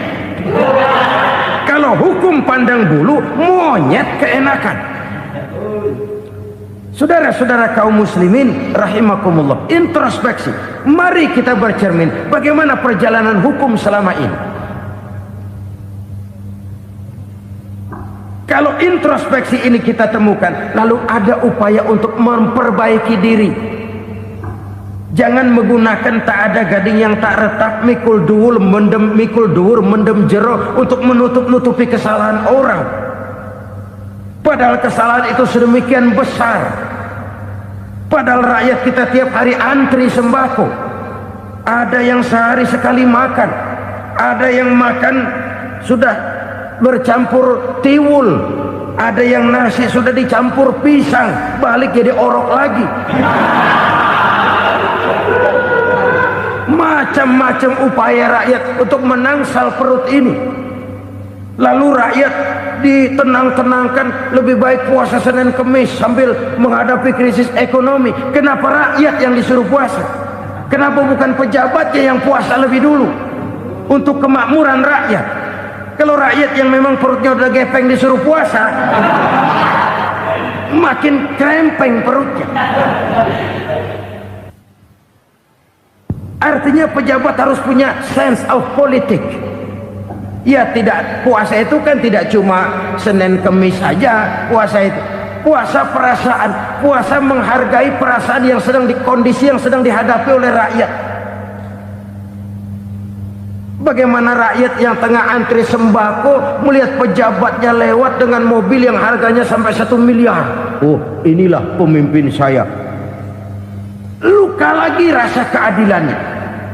S2: Kalau hukum pandang bulu, monyet keenakan. Saudara-saudara kaum muslimin rahimakumullah, introspeksi. Mari kita bercermin bagaimana perjalanan hukum selama ini. Kalau introspeksi ini kita temukan, lalu ada upaya untuk memperbaiki diri. Jangan menggunakan tak ada gading yang tak retak, mikul duwur mendem jero untuk menutup-nutupi kesalahan orang. Padahal kesalahan itu sedemikian besar. Padahal rakyat kita tiap hari antri sembako. Ada yang sehari sekali makan, ada yang makan sudah bercampur tiwul, ada yang nasi sudah dicampur pisang, balik jadi orok lagi. Macam-macam upaya rakyat untuk menangsal perut ini. Lalu rakyat ditenang-tenangkan, lebih baik puasa Senin Kemis sambil menghadapi krisis ekonomi. Kenapa rakyat yang disuruh puasa? Kenapa bukan pejabatnya yang puasa lebih dulu untuk kemakmuran rakyat? Kalau rakyat yang memang perutnya udah gepeng disuruh puasa, makin krempeng perutnya. Artinya pejabat harus punya sense of politik. Ya, tidak, puasa itu kan tidak cuma Senin Kemis saja puasa itu. Puasa perasaan, puasa menghargai perasaan yang sedang kondisi yang sedang dihadapi oleh rakyat. Bagaimana rakyat yang tengah antri sembako melihat pejabatnya lewat dengan mobil yang harganya sampai 1 miliar. Oh, inilah pemimpin saya. Luka lagi rasa keadilannya.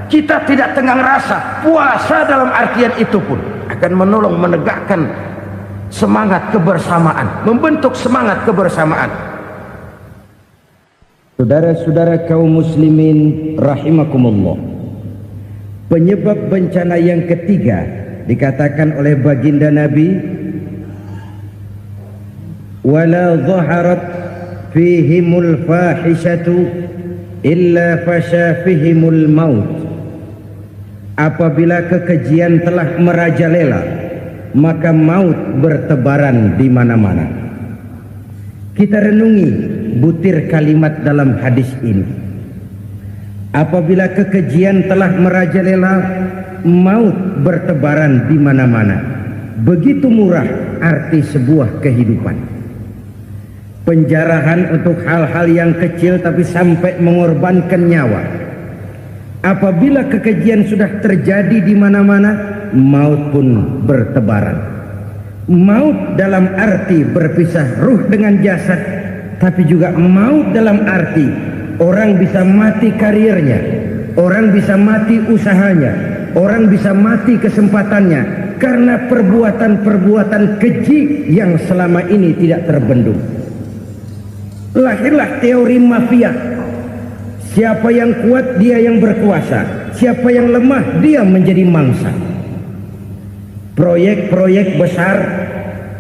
S2: Kita tidak tenggang rasa. Puasa dalam artian itu pun akan menolong menegakkan semangat kebersamaan, membentuk semangat kebersamaan.
S1: Saudara-saudara kaum muslimin rahimakumullah, penyebab bencana yang ketiga dikatakan oleh baginda Nabi, wala dhaharat fihimul fahishatu illa fasha fihimul maut. Apabila kekejian telah merajalela, maka maut bertebaran di mana-mana. Kita renungi butir kalimat dalam hadis ini. Apabila kekejian telah merajalela, maut bertebaran di mana-mana. Begitu murah arti sebuah kehidupan. Penjarahan untuk hal-hal yang kecil tapi sampai mengorbankan nyawa. Apabila kekejian sudah terjadi di mana-mana, maut pun bertebaran. Maut dalam arti berpisah ruh dengan jasad, tapi juga maut dalam arti orang bisa mati karirnya, orang bisa mati usahanya, orang bisa mati kesempatannya karena perbuatan-perbuatan keji yang selama ini tidak terbendung. Lahirlah teori mafia. Siapa yang kuat dia yang berkuasa, siapa yang lemah dia menjadi mangsa. Proyek-proyek besar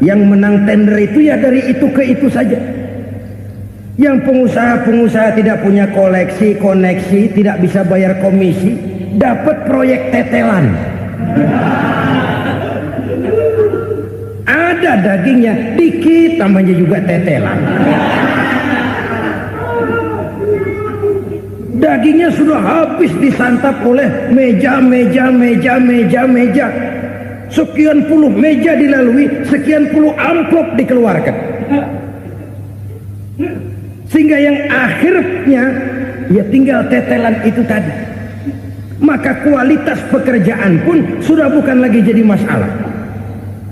S1: yang menang tender itu ya dari itu ke itu saja. Yang pengusaha-pengusaha tidak punya koleksi, koneksi, tidak bisa bayar komisi, dapat proyek tetelan. Ada dagingnya, dikit namanya juga tetelan. Dagingnya sudah habis disantap oleh meja. Sekian puluh meja dilalui, sekian puluh amplop dikeluarkan. Sehingga yang akhirnya ya tinggal tetelan itu tadi. Maka kualitas pekerjaan pun sudah bukan lagi jadi masalah.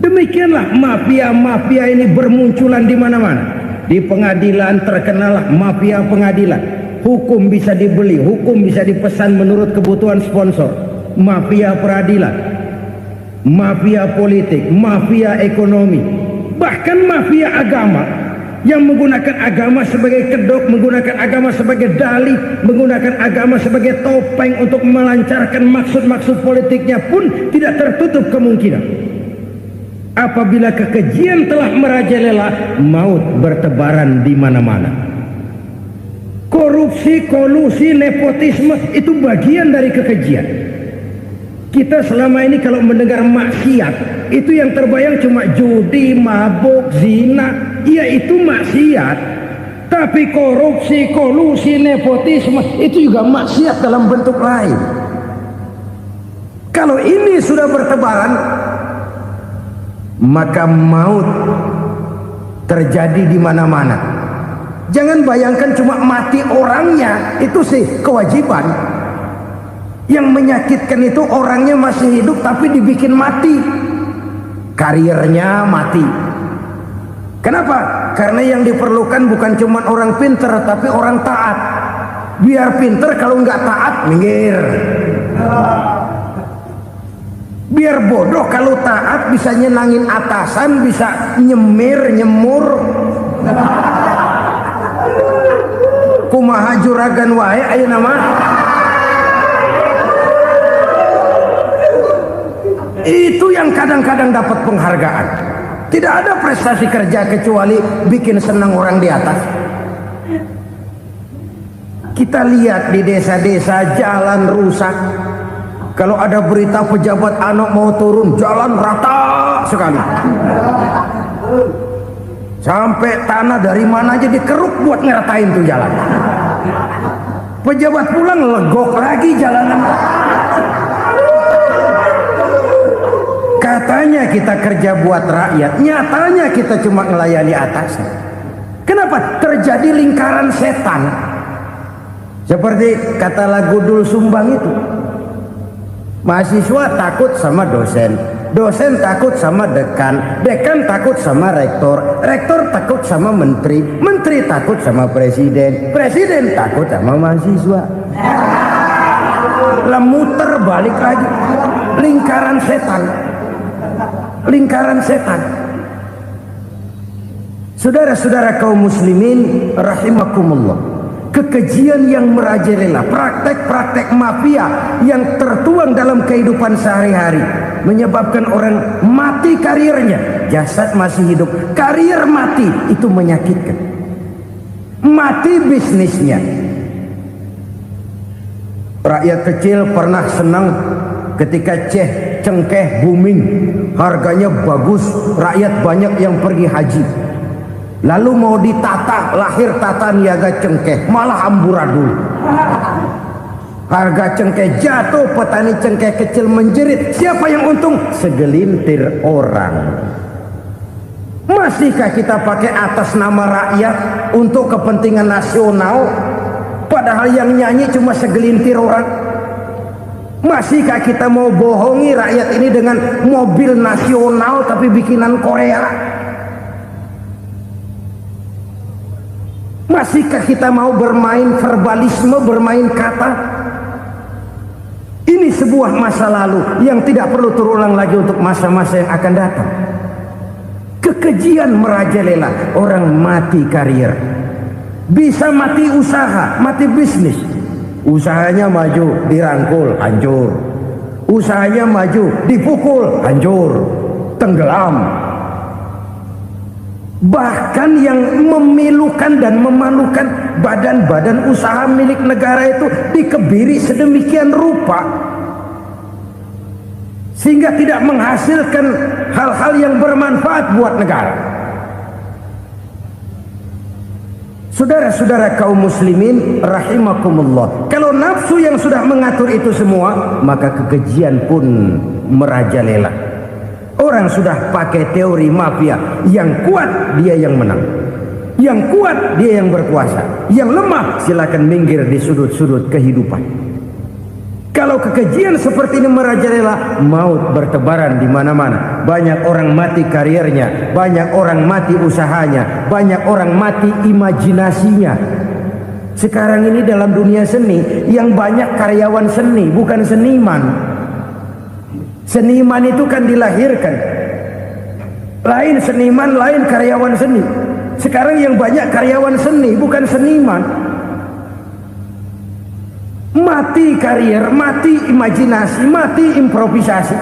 S1: Demikianlah mafia-mafia ini bermunculan di mana-mana. Di pengadilan terkenallah mafia pengadilan. Hukum bisa dibeli, hukum bisa dipesan menurut kebutuhan sponsor. Mafia peradilan, mafia politik, mafia ekonomi, bahkan mafia agama yang menggunakan agama sebagai kedok, menggunakan agama sebagai dalih, menggunakan agama sebagai topeng untuk melancarkan maksud-maksud politiknya pun tidak tertutup kemungkinan. Apabila kekejian telah merajalela, maut bertebaran di mana-mana. Korupsi, kolusi, nepotisme itu bagian dari kekejian. Kita selama ini kalau mendengar maksiat, itu yang terbayang cuma judi, mabuk, zina. Ya itu maksiat. Tapi korupsi, kolusi, nepotisme itu juga maksiat dalam bentuk lain. Kalau ini sudah bertebaran, maka maut terjadi di mana-mana. Jangan bayangkan cuma mati orangnya, itu sih kewajiban. Yang menyakitkan itu orangnya masih hidup tapi dibikin mati, karirnya mati. Kenapa? Karena yang diperlukan bukan cuma orang pinter tapi orang taat. Biar pinter, kalau nggak taat minggir. Biar bodoh, kalau taat bisa nyenangin atasan, bisa nyemir, nyemur. Kumaha juragan wae ayo nama. Itu yang kadang-kadang dapat penghargaan. Tidak ada prestasi kerja kecuali bikin senang orang di atas. Kita lihat di desa-desa jalan rusak. Kalau ada berita pejabat anak mau turun, jalan rata sekali. Sampai tanah dari mana aja dikeruk buat ngeratain tuh jalan.
S2: Pejabat pulang legok lagi jalanan. Katanya kita kerja buat rakyat, nyatanya kita cuma melayani atasnya. Kenapa? Terjadi lingkaran setan. Seperti kata lagu Dul Sumbang itu, mahasiswa takut sama dosen, dosen takut sama dekan, dekan takut sama rektor, rektor takut sama menteri, menteri takut sama presiden, presiden takut sama mahasiswa. Lah muter balik lagi, lingkaran setan, lingkaran setan. Saudara-saudara kaum muslimin rahimakumullah, kekejian yang merajalela, praktek-praktek mafia yang tertuang dalam kehidupan sehari-hari menyebabkan orang mati karirnya, jasad masih hidup, karir mati, itu menyakitkan. Mati bisnisnya. Rakyat kecil pernah senang ketika cengkeh booming, harganya bagus, rakyat banyak yang pergi haji. Lalu mau ditata, lahir tata niaga cengkeh, malah amburadul. Harga cengkeh jatuh, petani cengkeh kecil menjerit. Siapa yang untung? Segelintir orang. Masihkah kita pakai atas nama rakyat untuk kepentingan nasional, padahal yang nyanyi cuma segelintir orang? Masihkah kita mau bohongi rakyat ini dengan mobil nasional tapi bikinan Korea? Masihkah kita mau bermain verbalisme, bermain kata? Ini sebuah masa lalu yang tidak perlu terulang lagi untuk masa-masa yang akan datang. Kekejian merajalela, orang mati karir, bisa mati usaha, mati bisnis. Usahanya maju, dirangkul, hancur. Usahanya maju, dipukul, hancur, tenggelam. Bahkan yang memilukan dan memalukan badan-badan usaha milik negara itu dikebiri sedemikian rupa sehingga tidak menghasilkan hal-hal yang bermanfaat buat negara. Saudara-saudara kaum muslimin rahimakumullah, kalau nafsu yang sudah mengatur itu semua, maka kekejian pun merajalela. Orang sudah pakai teori mafia, yang kuat dia yang menang, yang kuat dia yang berkuasa, yang lemah silakan minggir di sudut-sudut kehidupan. Kalau kekejian seperti ini merajalela, maut bertebaran di mana-mana. Banyak orang mati karirnya, banyak orang mati usahanya, banyak orang mati imajinasinya. Sekarang ini dalam dunia seni yang banyak karyawan seni, bukan seniman. Seniman itu kan dilahirkan, lain seniman, lain karyawan seni. Sekarang yang banyak karyawan seni, bukan seniman. Mati karir, mati imajinasi, mati improvisasi,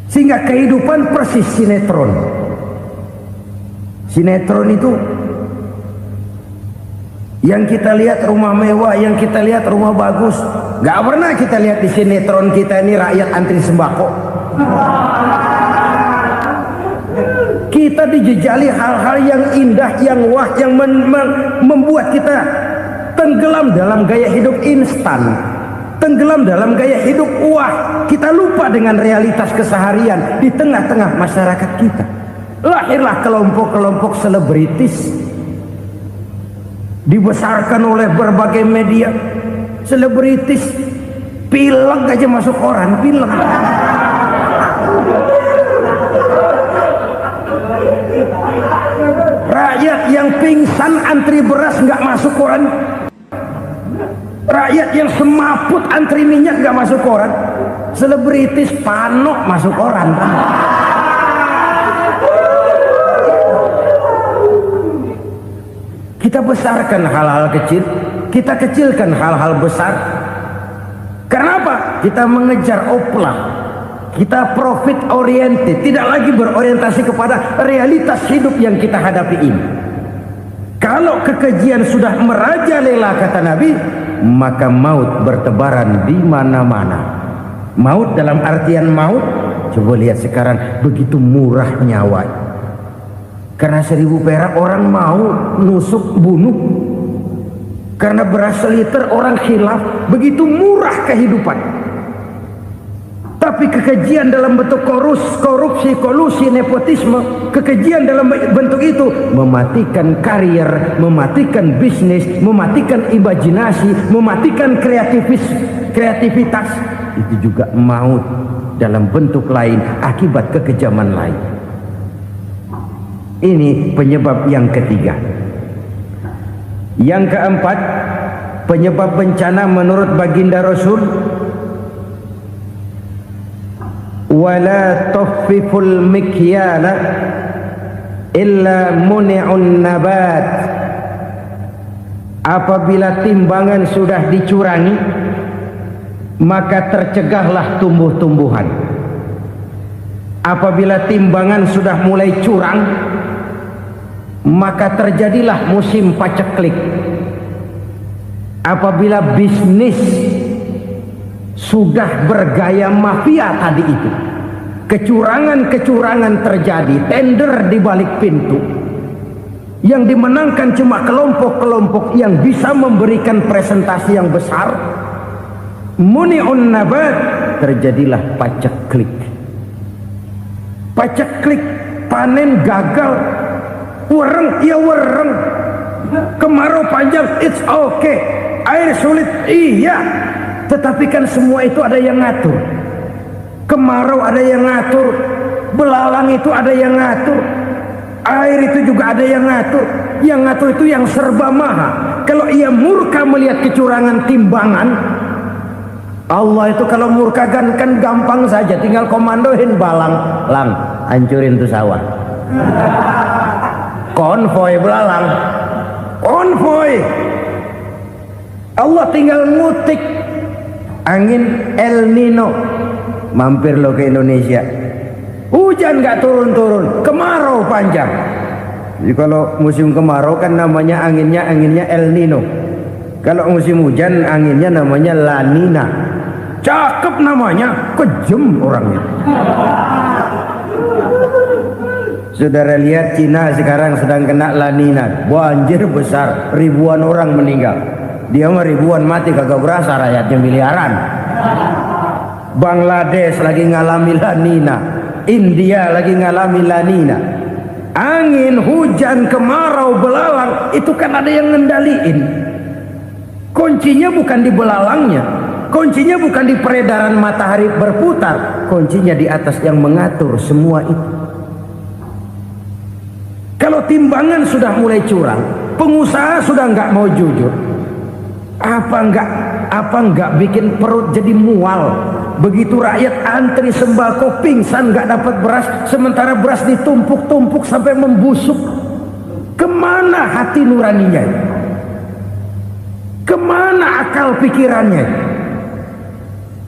S2: sehingga kehidupan persis sinetron. Sinetron itu yang kita lihat rumah mewah, yang kita lihat rumah bagus. Gak pernah kita lihat di sinetron kita ini rakyat antri sembako. Kita dijejali hal-hal yang indah, yang wah, yang membuat kita tenggelam dalam gaya hidup instan, tenggelam dalam gaya hidup wah. Kita lupa dengan realitas keseharian di tengah-tengah masyarakat kita. Lahirlah kelompok-kelompok selebritis, dibesarkan oleh berbagai media. Selebritis pilek aja masuk koran, pilek. Rakyat yang pingsan antri beras nggak masuk koran. Rakyat yang semaput antri minyak nggak masuk koran. Selebritis panok masuk koran. Kita besarkan hal-hal kecil, kita kecilkan hal-hal besar. Kenapa? Kita mengejar oplah, kita profit oriented, tidak lagi berorientasi kepada realitas hidup yang kita hadapi ini. Kalau kekejian sudah merajalela, kata Nabi, maka maut bertebaran di mana-mana. Maut dalam artian maut, coba lihat sekarang begitu murah nyawa. Karena 1000 perak orang mau nusuk bunuh. Karena beras seliter orang khilaf, begitu murah kehidupan. Tapi kekejian dalam bentuk korupsi, kolusi, nepotisme, kekejian dalam bentuk itu mematikan karier, mematikan bisnis, mematikan imajinasi, mematikan kreativitas. Itu juga maut dalam bentuk lain akibat kekejaman lain. Ini penyebab yang ketiga. Yang keempat, penyebab bencana menurut baginda Rasul, wala tuffiful mikyala illa muni'un nabat. Apabila timbangan sudah dicurangi, maka tercegahlah tumbuh-tumbuhan. Apabila timbangan sudah mulai curang, maka terjadilah musim paceklik. Apabila bisnis sudah bergaya mafia tadi itu, kecurangan-kecurangan terjadi, tender di balik pintu, yang dimenangkan cuma kelompok-kelompok yang bisa memberikan presentasi yang besar, muni'un nabat, terjadilah paceklik. Paceklik, panen gagal, wereng, ya wereng, kemarau panjang, it's okay, air sulit, iya, tetapi kan semua itu ada yang ngatur. Kemarau ada yang ngatur, belalang itu ada yang ngatur, air itu juga ada yang ngatur. Yang ngatur itu yang serba maha. Kalau ia murka melihat kecurangan timbangan, Allah itu kalau murka kan gampang saja, tinggal komandoin balang, lang, hancurin tuh sawah. Konvoy belalang, konvoy. Allah tinggal ngutik angin El Nino, mampir lo ke Indonesia. Hujan nggak turun-turun, kemarau panjang. Jadi kalau musim kemarau kan namanya anginnya El Nino. Kalau musim hujan anginnya namanya La Nina. Cakep namanya, kejem orangnya. Saudara lihat Cina sekarang sedang kena La Nina, banjir besar, ribuan orang meninggal. Dia mah ribuan mati kagak berasa, rakyatnya miliaran. Bangladesh lagi ngalami La Nina, India lagi ngalami La Nina. Angin, hujan, kemarau, belalang, itu kan ada yang ngendaliin. Kuncinya bukan di belalangnya, kuncinya bukan di peredaran matahari berputar, kuncinya di atas yang mengatur semua itu. Kalau timbangan sudah mulai curang, pengusaha sudah nggak mau jujur, apa nggak bikin perut jadi mual. Begitu rakyat antri sembako pingsan nggak dapat beras, sementara beras ditumpuk-tumpuk sampai membusuk. Kemana hati nuraninya? Kemana akal pikirannya?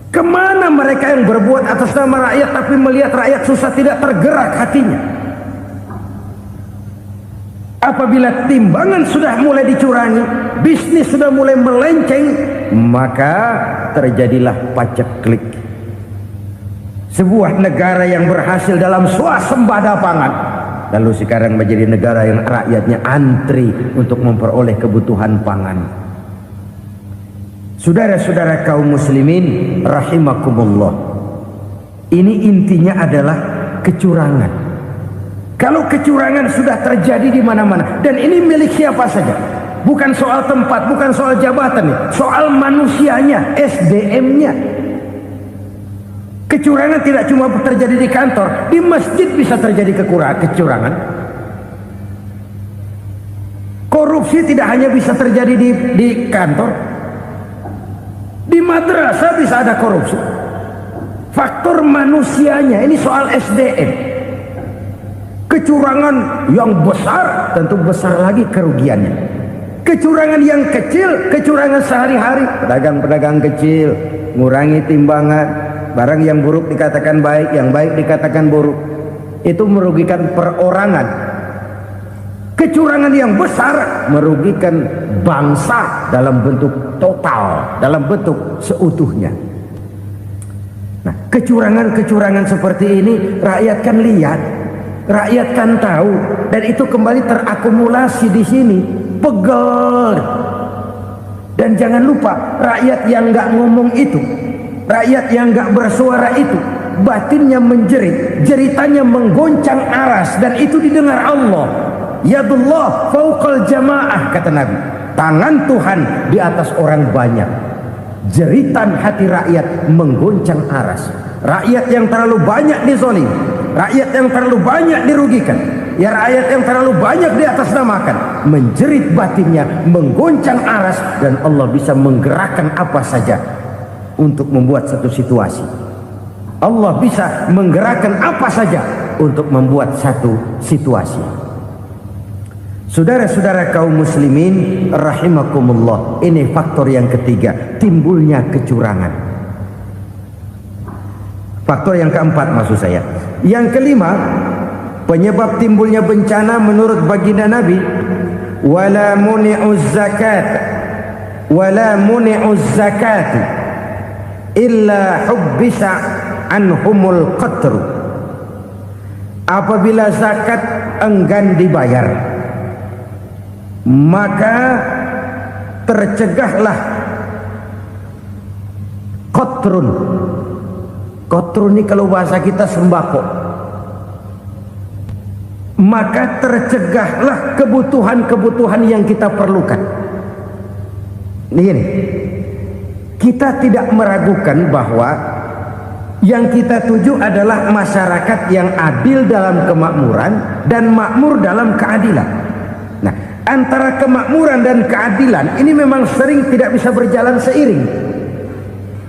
S2: Kemana mereka yang berbuat atas nama rakyat tapi melihat rakyat susah tidak tergerak hatinya? Apabila timbangan sudah mulai dicurangi, bisnis sudah mulai melenceng, maka terjadilah paceklik. Sebuah negara yang berhasil dalam swasembada pangan, lalu sekarang menjadi negara yang rakyatnya antri untuk memperoleh kebutuhan pangan. Saudara-saudara kaum muslimin rahimakumullah, ini intinya adalah kecurangan. Kalau kecurangan sudah terjadi di mana-mana, dan ini milik siapa saja, bukan soal tempat, bukan soal jabatan, soal manusianya, SDM-nya. Kecurangan tidak cuma terjadi di kantor, di masjid bisa terjadi kecurangan. Korupsi tidak hanya bisa terjadi di kantor, di madrasah bisa ada korupsi. Faktor manusianya, ini soal SDM. Kecurangan yang besar tentu besar lagi kerugiannya. Kecurangan yang kecil, kecurangan sehari-hari, pedagang-pedagang kecil ngurangi timbangan, barang yang buruk dikatakan baik, yang baik dikatakan buruk, itu merugikan perorangan. Kecurangan yang besar merugikan bangsa dalam bentuk total, dalam bentuk seutuhnya. Nah, kecurangan-kecurangan seperti ini rakyat kan lihat, rakyat kan tahu, dan itu kembali terakumulasi di sini. Pegel. Dan jangan lupa, rakyat yang nggak ngomong itu, rakyat yang nggak bersuara itu, batinnya menjerit, jeritannya menggoncang aras, dan itu didengar Allah. Yadullah fauqal jamaah, kata Nabi. Tangan Tuhan di atas orang banyak. Jeritan hati rakyat menggoncang aras. Rakyat yang terlalu banyak dizolim, rakyat yang terlalu banyak dirugikan, ya rakyat yang terlalu banyak di atas namakan, menjerit batinnya, menggoncang aras, dan Allah bisa menggerakkan apa saja untuk membuat satu situasi. Allah bisa menggerakkan apa saja untuk membuat satu situasi. Saudara-saudara kaum muslimin rahimakumullah, ini faktor yang ketiga, timbulnya kecurangan. Faktor yang keempat maksud saya. Yang kelima, penyebab timbulnya bencana menurut baginda Nabi, wala muni'uz zakat illa hubbisa anhumul qatr. Apabila zakat enggan dibayar, maka tercegahlah qatrun. Qatrun ini kalau bahasa kita sembako. Maka tercegahlah kebutuhan-kebutuhan yang kita perlukan. Ini, kita tidak meragukan bahwa yang kita tuju adalah masyarakat yang adil dalam kemakmuran dan makmur dalam keadilan. Nah, antara kemakmuran dan keadilan ini memang sering tidak bisa berjalan seiring.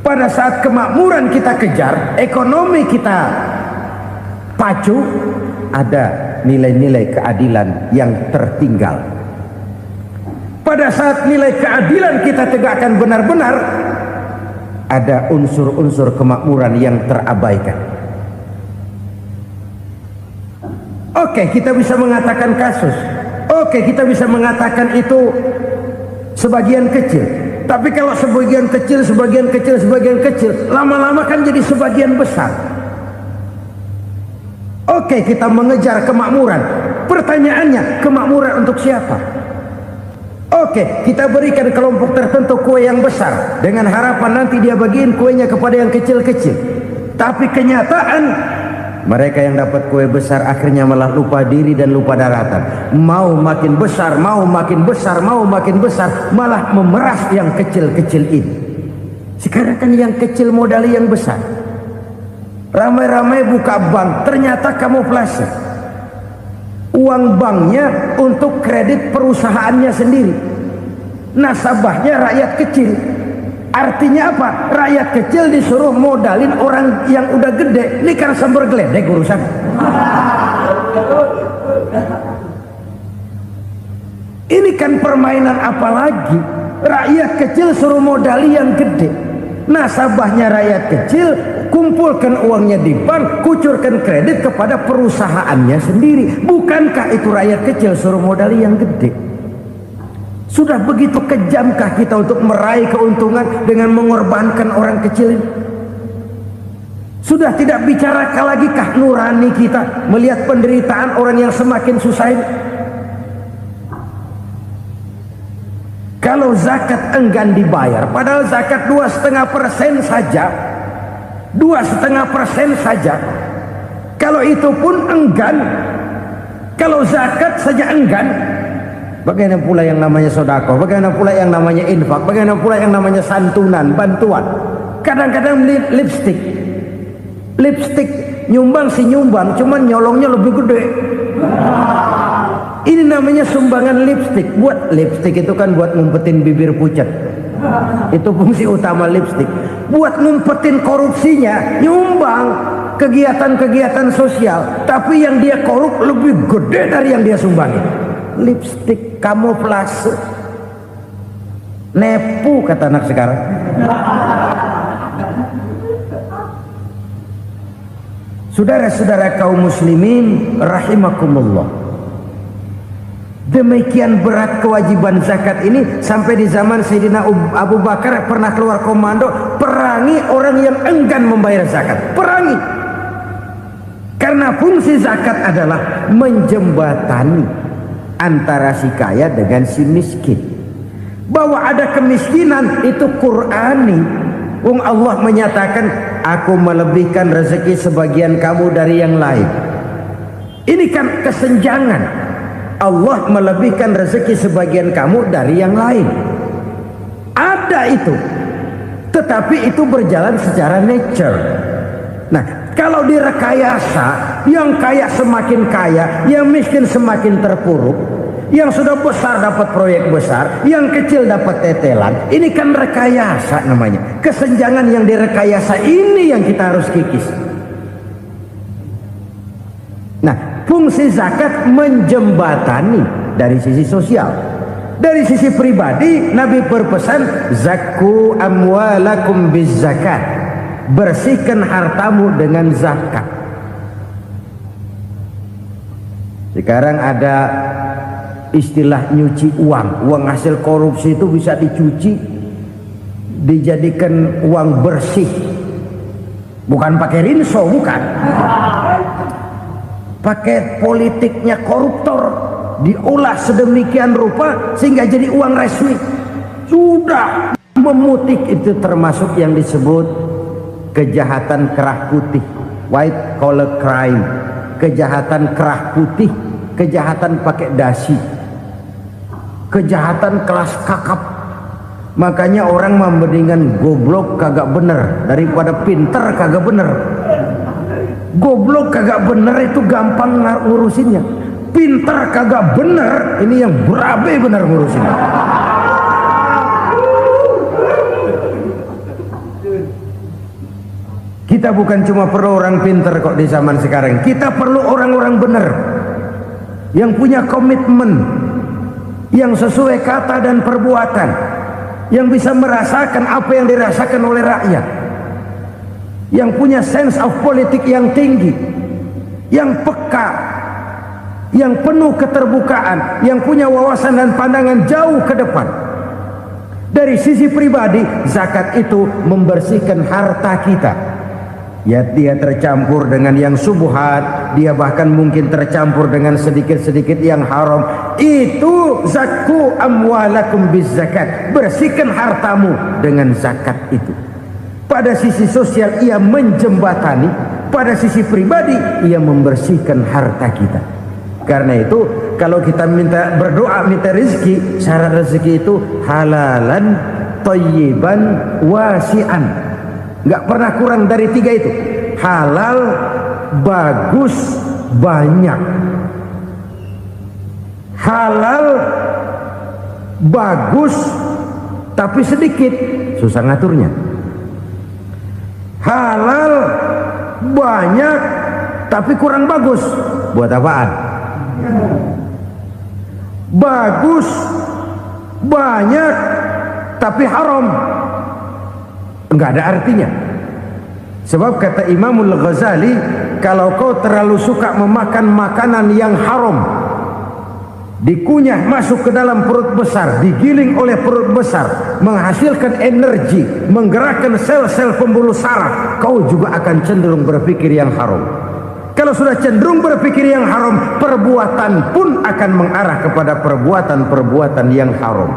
S2: Pada saat kemakmuran kita kejar, ekonomi kita pacu, ada nilai-nilai keadilan yang tertinggal. Pada saat nilai keadilan kita tegakkan benar-benar, ada unsur-unsur kemakmuran yang terabaikan. Oke, kita bisa mengatakan kasus. Oke, kita bisa mengatakan itu sebagian kecil. Tapi kalau sebagian kecil, lama-lama kan jadi sebagian besar. Oke, kita mengejar kemakmuran. Pertanyaannya, kemakmuran untuk siapa? Oke, kita berikan kelompok tertentu kue yang besar dengan harapan nanti dia bagiin kuenya kepada yang kecil-kecil. Tapi kenyataan, mereka yang dapat kue besar akhirnya malah lupa diri dan lupa daratan. Mau makin besar, malah memeras yang kecil-kecil ini. Sekarang kan yang kecil modali yang besar. Ramai-ramai buka bank, ternyata kamuflase. Uang banknya untuk kredit perusahaannya sendiri. Nasabahnya rakyat kecil. Artinya apa? Rakyat kecil disuruh modalin orang yang udah gede. Ini kan sumber geledek urusan. Ini kan permainan apa lagi? Rakyat kecil suruh modali yang gede. Nasabahnya rakyat kecil, kumpulkan uangnya di bank, kucurkan kredit kepada perusahaannya sendiri. Bukankah itu rakyat kecil suruh modali yang gede? Sudah begitu kejamkah kita untuk meraih keuntungan dengan mengorbankan orang kecil ini? Sudah tidak bicara lagi kah nurani kita melihat penderitaan orang yang semakin susah ini? Kalau zakat enggan dibayar, padahal zakat 2,5% saja, 2,5% saja. Kalau itu pun enggan, kalau zakat saja enggan, bagaimana pula yang namanya sedekah, bagaimana pula yang namanya infak, bagaimana pula yang namanya santunan, bantuan. Kadang-kadang lipstick nyumbang si nyumbang, cuman nyolongnya lebih gede. Ini namanya sumbangan lipstick. Buat lipstick itu kan buat ngumpetin bibir pucat. Itu fungsi utama lipstick. Buat ngumpetin korupsinya, nyumbang kegiatan-kegiatan sosial, tapi yang dia korup lebih gede dari yang dia sumbangin. Lipstick kamuflase, nepu kata anak sekarang. Saudara-saudara kaum muslimin rahimakumullah, demikian berat kewajiban zakat ini sampai di zaman Sayyidina Abu Bakar pernah keluar komando perangi orang yang enggan membayar zakat. Perangi, karena fungsi zakat adalah menjembatani antara si kaya dengan si miskin, Bahwa ada kemiskinan itu Qur'ani. Allah menyatakan, aku melebihkan rezeki sebagian kamu dari yang lain. Ini kan kesenjangan. Allah melebihkan rezeki sebagian kamu dari yang lain. Ada itu. Tetapi itu berjalan secara nature. Nah, kalau direkayasa, yang kaya semakin kaya, yang miskin semakin terpuruk, yang sudah besar dapat proyek besar, yang kecil dapat tetelan. Ini kan rekayasa namanya. Kesenjangan yang direkayasa ini yang kita harus kikis. Nah, fungsi zakat menjembatani dari sisi sosial. Dari sisi pribadi, Nabi berpesan, zakku amwalakum biz zakat. Bersihkan hartamu dengan zakat. Sekarang ada istilah nyuci uang. Uang hasil korupsi itu bisa dicuci, dijadikan uang bersih. Bukan pakai rinso, bukan. Pakai politiknya koruptor, diolah sedemikian rupa sehingga jadi uang resmi. Sudah memutik, itu termasuk yang disebut kejahatan kerah putih, white collar crime. Kejahatan kerah putih, kejahatan pakai dasi, kejahatan kelas kakap. Makanya orang mendingan goblok kagak bener daripada pinter kagak bener. Goblok kagak bener itu gampang ngurusinnya. Pinter kagak bener, ini yang berabe bener ngurusinnya. Kita bukan cuma perlu orang pinter kok di zaman sekarang. Kita perlu orang-orang bener yang punya komitmen, yang sesuai kata dan perbuatan, yang bisa merasakan apa yang dirasakan oleh rakyat, yang punya sense of politik yang tinggi, yang peka, yang penuh keterbukaan, yang punya wawasan dan pandangan jauh ke depan. Dari sisi pribadi, zakat itu membersihkan harta kita. Ya, dia tercampur dengan yang subuhat, dia bahkan mungkin tercampur dengan sedikit-sedikit yang haram. Itu zakku amwalakum biz zakat. Bersihkan hartamu dengan zakat itu. Pada sisi sosial ia menjembatani, pada sisi pribadi ia membersihkan harta kita. Karena itu kalau kita minta berdoa minta rezeki, syarat rezeki itu halalan thayyiban wasi'an. Nggak pernah kurang dari 3 itu. Halal, bagus, banyak. Halal, bagus, tapi sedikit, susah ngaturnya. Halal, banyak, tapi kurang bagus, buat apaan? Bagus, banyak, tapi haram, enggak ada artinya. Sebab kata Imamul Ghazali, kalau kau terlalu suka memakan makanan yang haram, dikunyah masuk ke dalam perut besar, digiling oleh perut besar, menghasilkan energi, menggerakkan sel-sel pembuluh saraf, kau juga akan cenderung berpikir yang haram. Kalau sudah cenderung berpikir yang haram, perbuatan pun akan mengarah kepada perbuatan-perbuatan yang haram.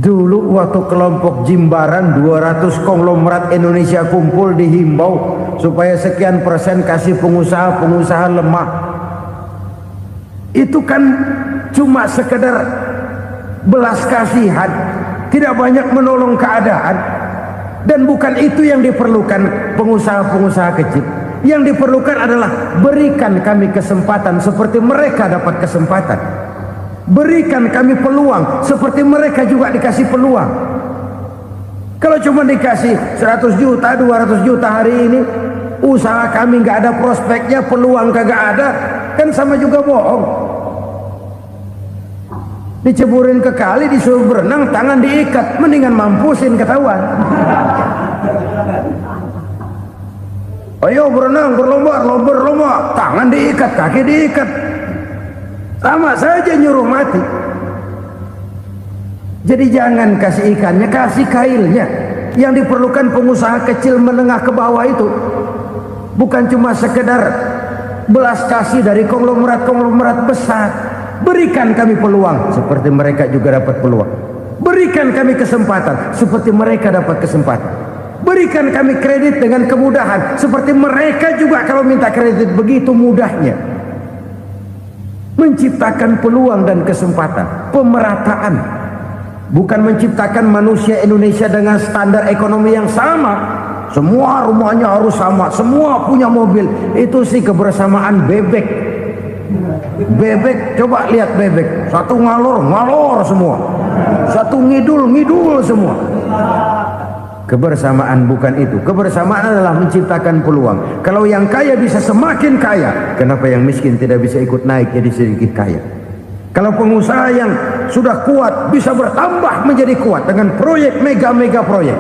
S2: Dulu waktu kelompok Jimbaran 200 konglomerat Indonesia kumpul dihimbau supaya sekian persen kasih pengusaha-pengusaha lemah. Itu kan cuma sekedar belas kasihan, tidak banyak menolong keadaan. Dan bukan itu yang diperlukan pengusaha-pengusaha kecil. Yang diperlukan adalah berikan kami kesempatan seperti mereka dapat kesempatan. Berikan kami peluang seperti mereka juga dikasih peluang. Kalau cuma dikasih 100 juta, 200 juta hari ini, usaha kami nggak ada prospeknya, peluang kagak ada, kan sama juga bohong. Diceburin ke kali, disuruh berenang, tangan diikat, mendingan mampusin ketahuan. Ayo berenang, berlomba, tangan diikat, kaki diikat, sama saja nyuruh mati. Jadi jangan kasih ikannya, kasih kailnya. Yang diperlukan pengusaha kecil menengah ke bawah itu bukan cuma sekedar belas kasih dari konglomerat-konglomerat besar, Berikan kami peluang seperti mereka juga dapat peluang. Berikan kami kesempatan seperti mereka dapat kesempatan. Berikan kami kredit dengan kemudahan seperti mereka juga kalau minta kredit begitu mudahnya. Menciptakan peluang dan kesempatan, pemerataan. Bukan menciptakan manusia Indonesia dengan standar ekonomi yang sama. Semua rumahnya harus sama, semua punya mobil. Itu sih kebersamaan bebek. Bebek, coba lihat bebek. Satu ngalor semua. Satu ngidul semua. Kebersamaan bukan itu. Kebersamaan adalah menciptakan peluang. Kalau yang kaya bisa semakin kaya, kenapa yang miskin tidak bisa ikut naik jadi sedikit kaya? Kalau pengusaha yang sudah kuat bisa bertambah menjadi kuat dengan proyek mega proyek,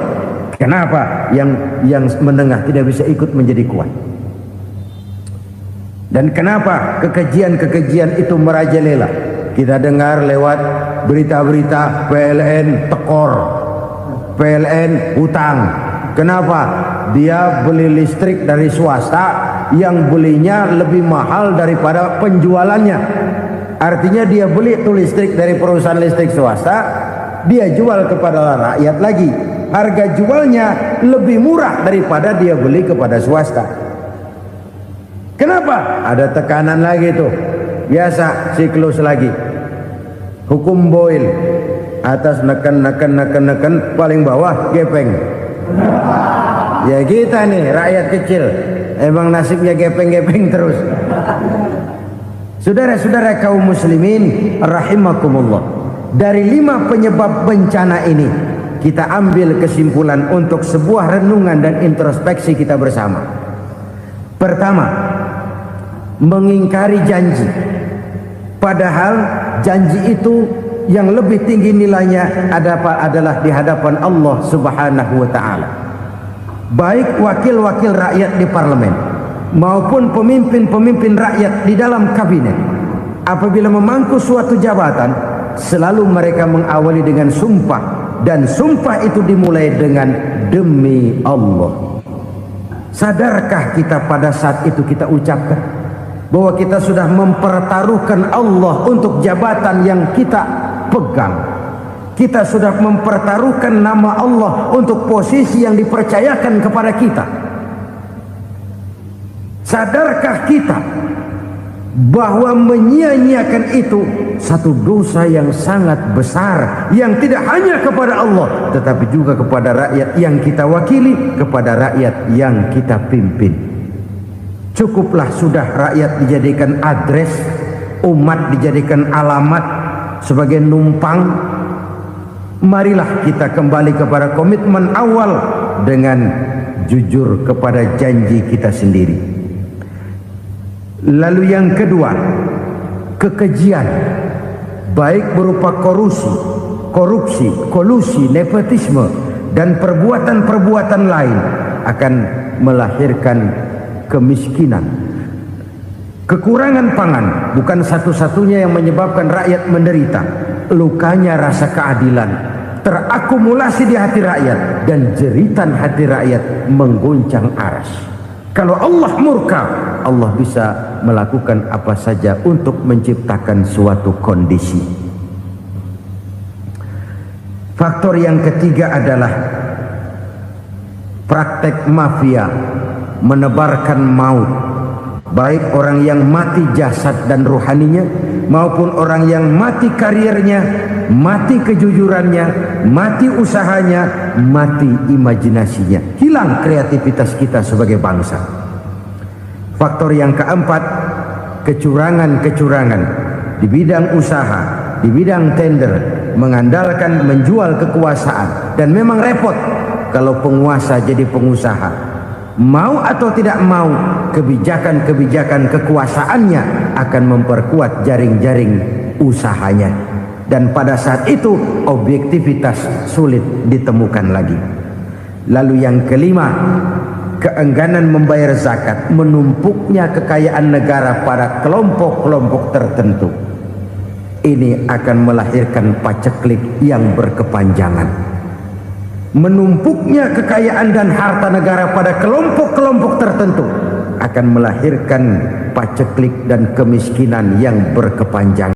S2: kenapa yang menengah tidak bisa ikut menjadi kuat? Dan kenapa kekejian itu merajalela? Kita dengar lewat berita-berita PLN tekor, PLN hutang. Kenapa? Dia beli listrik dari swasta yang belinya lebih mahal daripada penjualannya. Artinya dia beli itu listrik dari perusahaan listrik swasta, dia jual kepada rakyat lagi. Harga jualnya lebih murah daripada dia beli kepada swasta. Kenapa? Ada tekanan lagi tuh. Biasa siklus lagi. Hukum Boyle. Atas neken, paling bawah gepeng. Ya kita nih rakyat kecil, emang nasibnya gepeng terus. Saudara-saudara kaum muslimin rahimakumullah, dari 5 penyebab bencana ini kita ambil kesimpulan untuk sebuah renungan dan introspeksi kita bersama. Pertama, mengingkari janji, padahal janji itu yang lebih tinggi nilainya adalah di hadapan Allah Subhanahu wa ta'ala. Baik wakil-wakil rakyat di parlemen maupun pemimpin-pemimpin rakyat di dalam kabinet, apabila memangku suatu jabatan, selalu mereka mengawali dengan sumpah, dan sumpah itu dimulai dengan demi Allah. Sadarkah kita pada saat itu kita ucapkan bahwa kita sudah mempertaruhkan Allah untuk jabatan yang kita pegang? Kita sudah mempertaruhkan nama Allah untuk posisi yang dipercayakan kepada kita. Sadarkah kita bahwa menyia-nyiakan itu satu dosa yang sangat besar, yang tidak hanya kepada Allah tetapi juga kepada rakyat yang kita wakili, kepada rakyat yang kita pimpin. Cukuplah sudah rakyat dijadikan adres, umat dijadikan alamat sebagai numpang. Marilah kita kembali kepada komitmen awal dengan jujur kepada janji kita sendiri. Lalu yang kedua, kekejian, baik berupa korupsi, kolusi, nepotisme, dan perbuatan-perbuatan lain akan melahirkan kemiskinan. Kekurangan pangan bukan satu-satunya yang menyebabkan rakyat menderita. Lukanya rasa keadilan terakumulasi di hati rakyat, dan jeritan hati rakyat mengguncang aras. Kalau Allah murka, Allah bisa melakukan apa saja untuk menciptakan suatu kondisi. Faktor yang ketiga adalah praktek mafia menebarkan maut, baik orang yang mati jasad dan rohaninya maupun orang yang mati karirnya, mati kejujurannya, mati usahanya, mati imajinasinya. Hilang kreativitas kita sebagai bangsa. Faktor yang keempat, kecurangan-kecurangan di bidang usaha, di bidang tender, mengandalkan menjual kekuasaan. Dan memang repot kalau penguasa jadi pengusaha. Mau atau tidak mau, kebijakan-kebijakan kekuasaannya akan memperkuat jaring-jaring usahanya. Dan pada saat itu objektivitas sulit ditemukan lagi. Lalu yang kelima, keengganan membayar zakat, menumpuknya kekayaan negara pada kelompok-kelompok tertentu. Ini akan melahirkan paceklik yang berkepanjangan. Menumpuknya kekayaan dan harta negara pada kelompok-kelompok tertentu akan melahirkan paceklik dan kemiskinan yang berkepanjangan.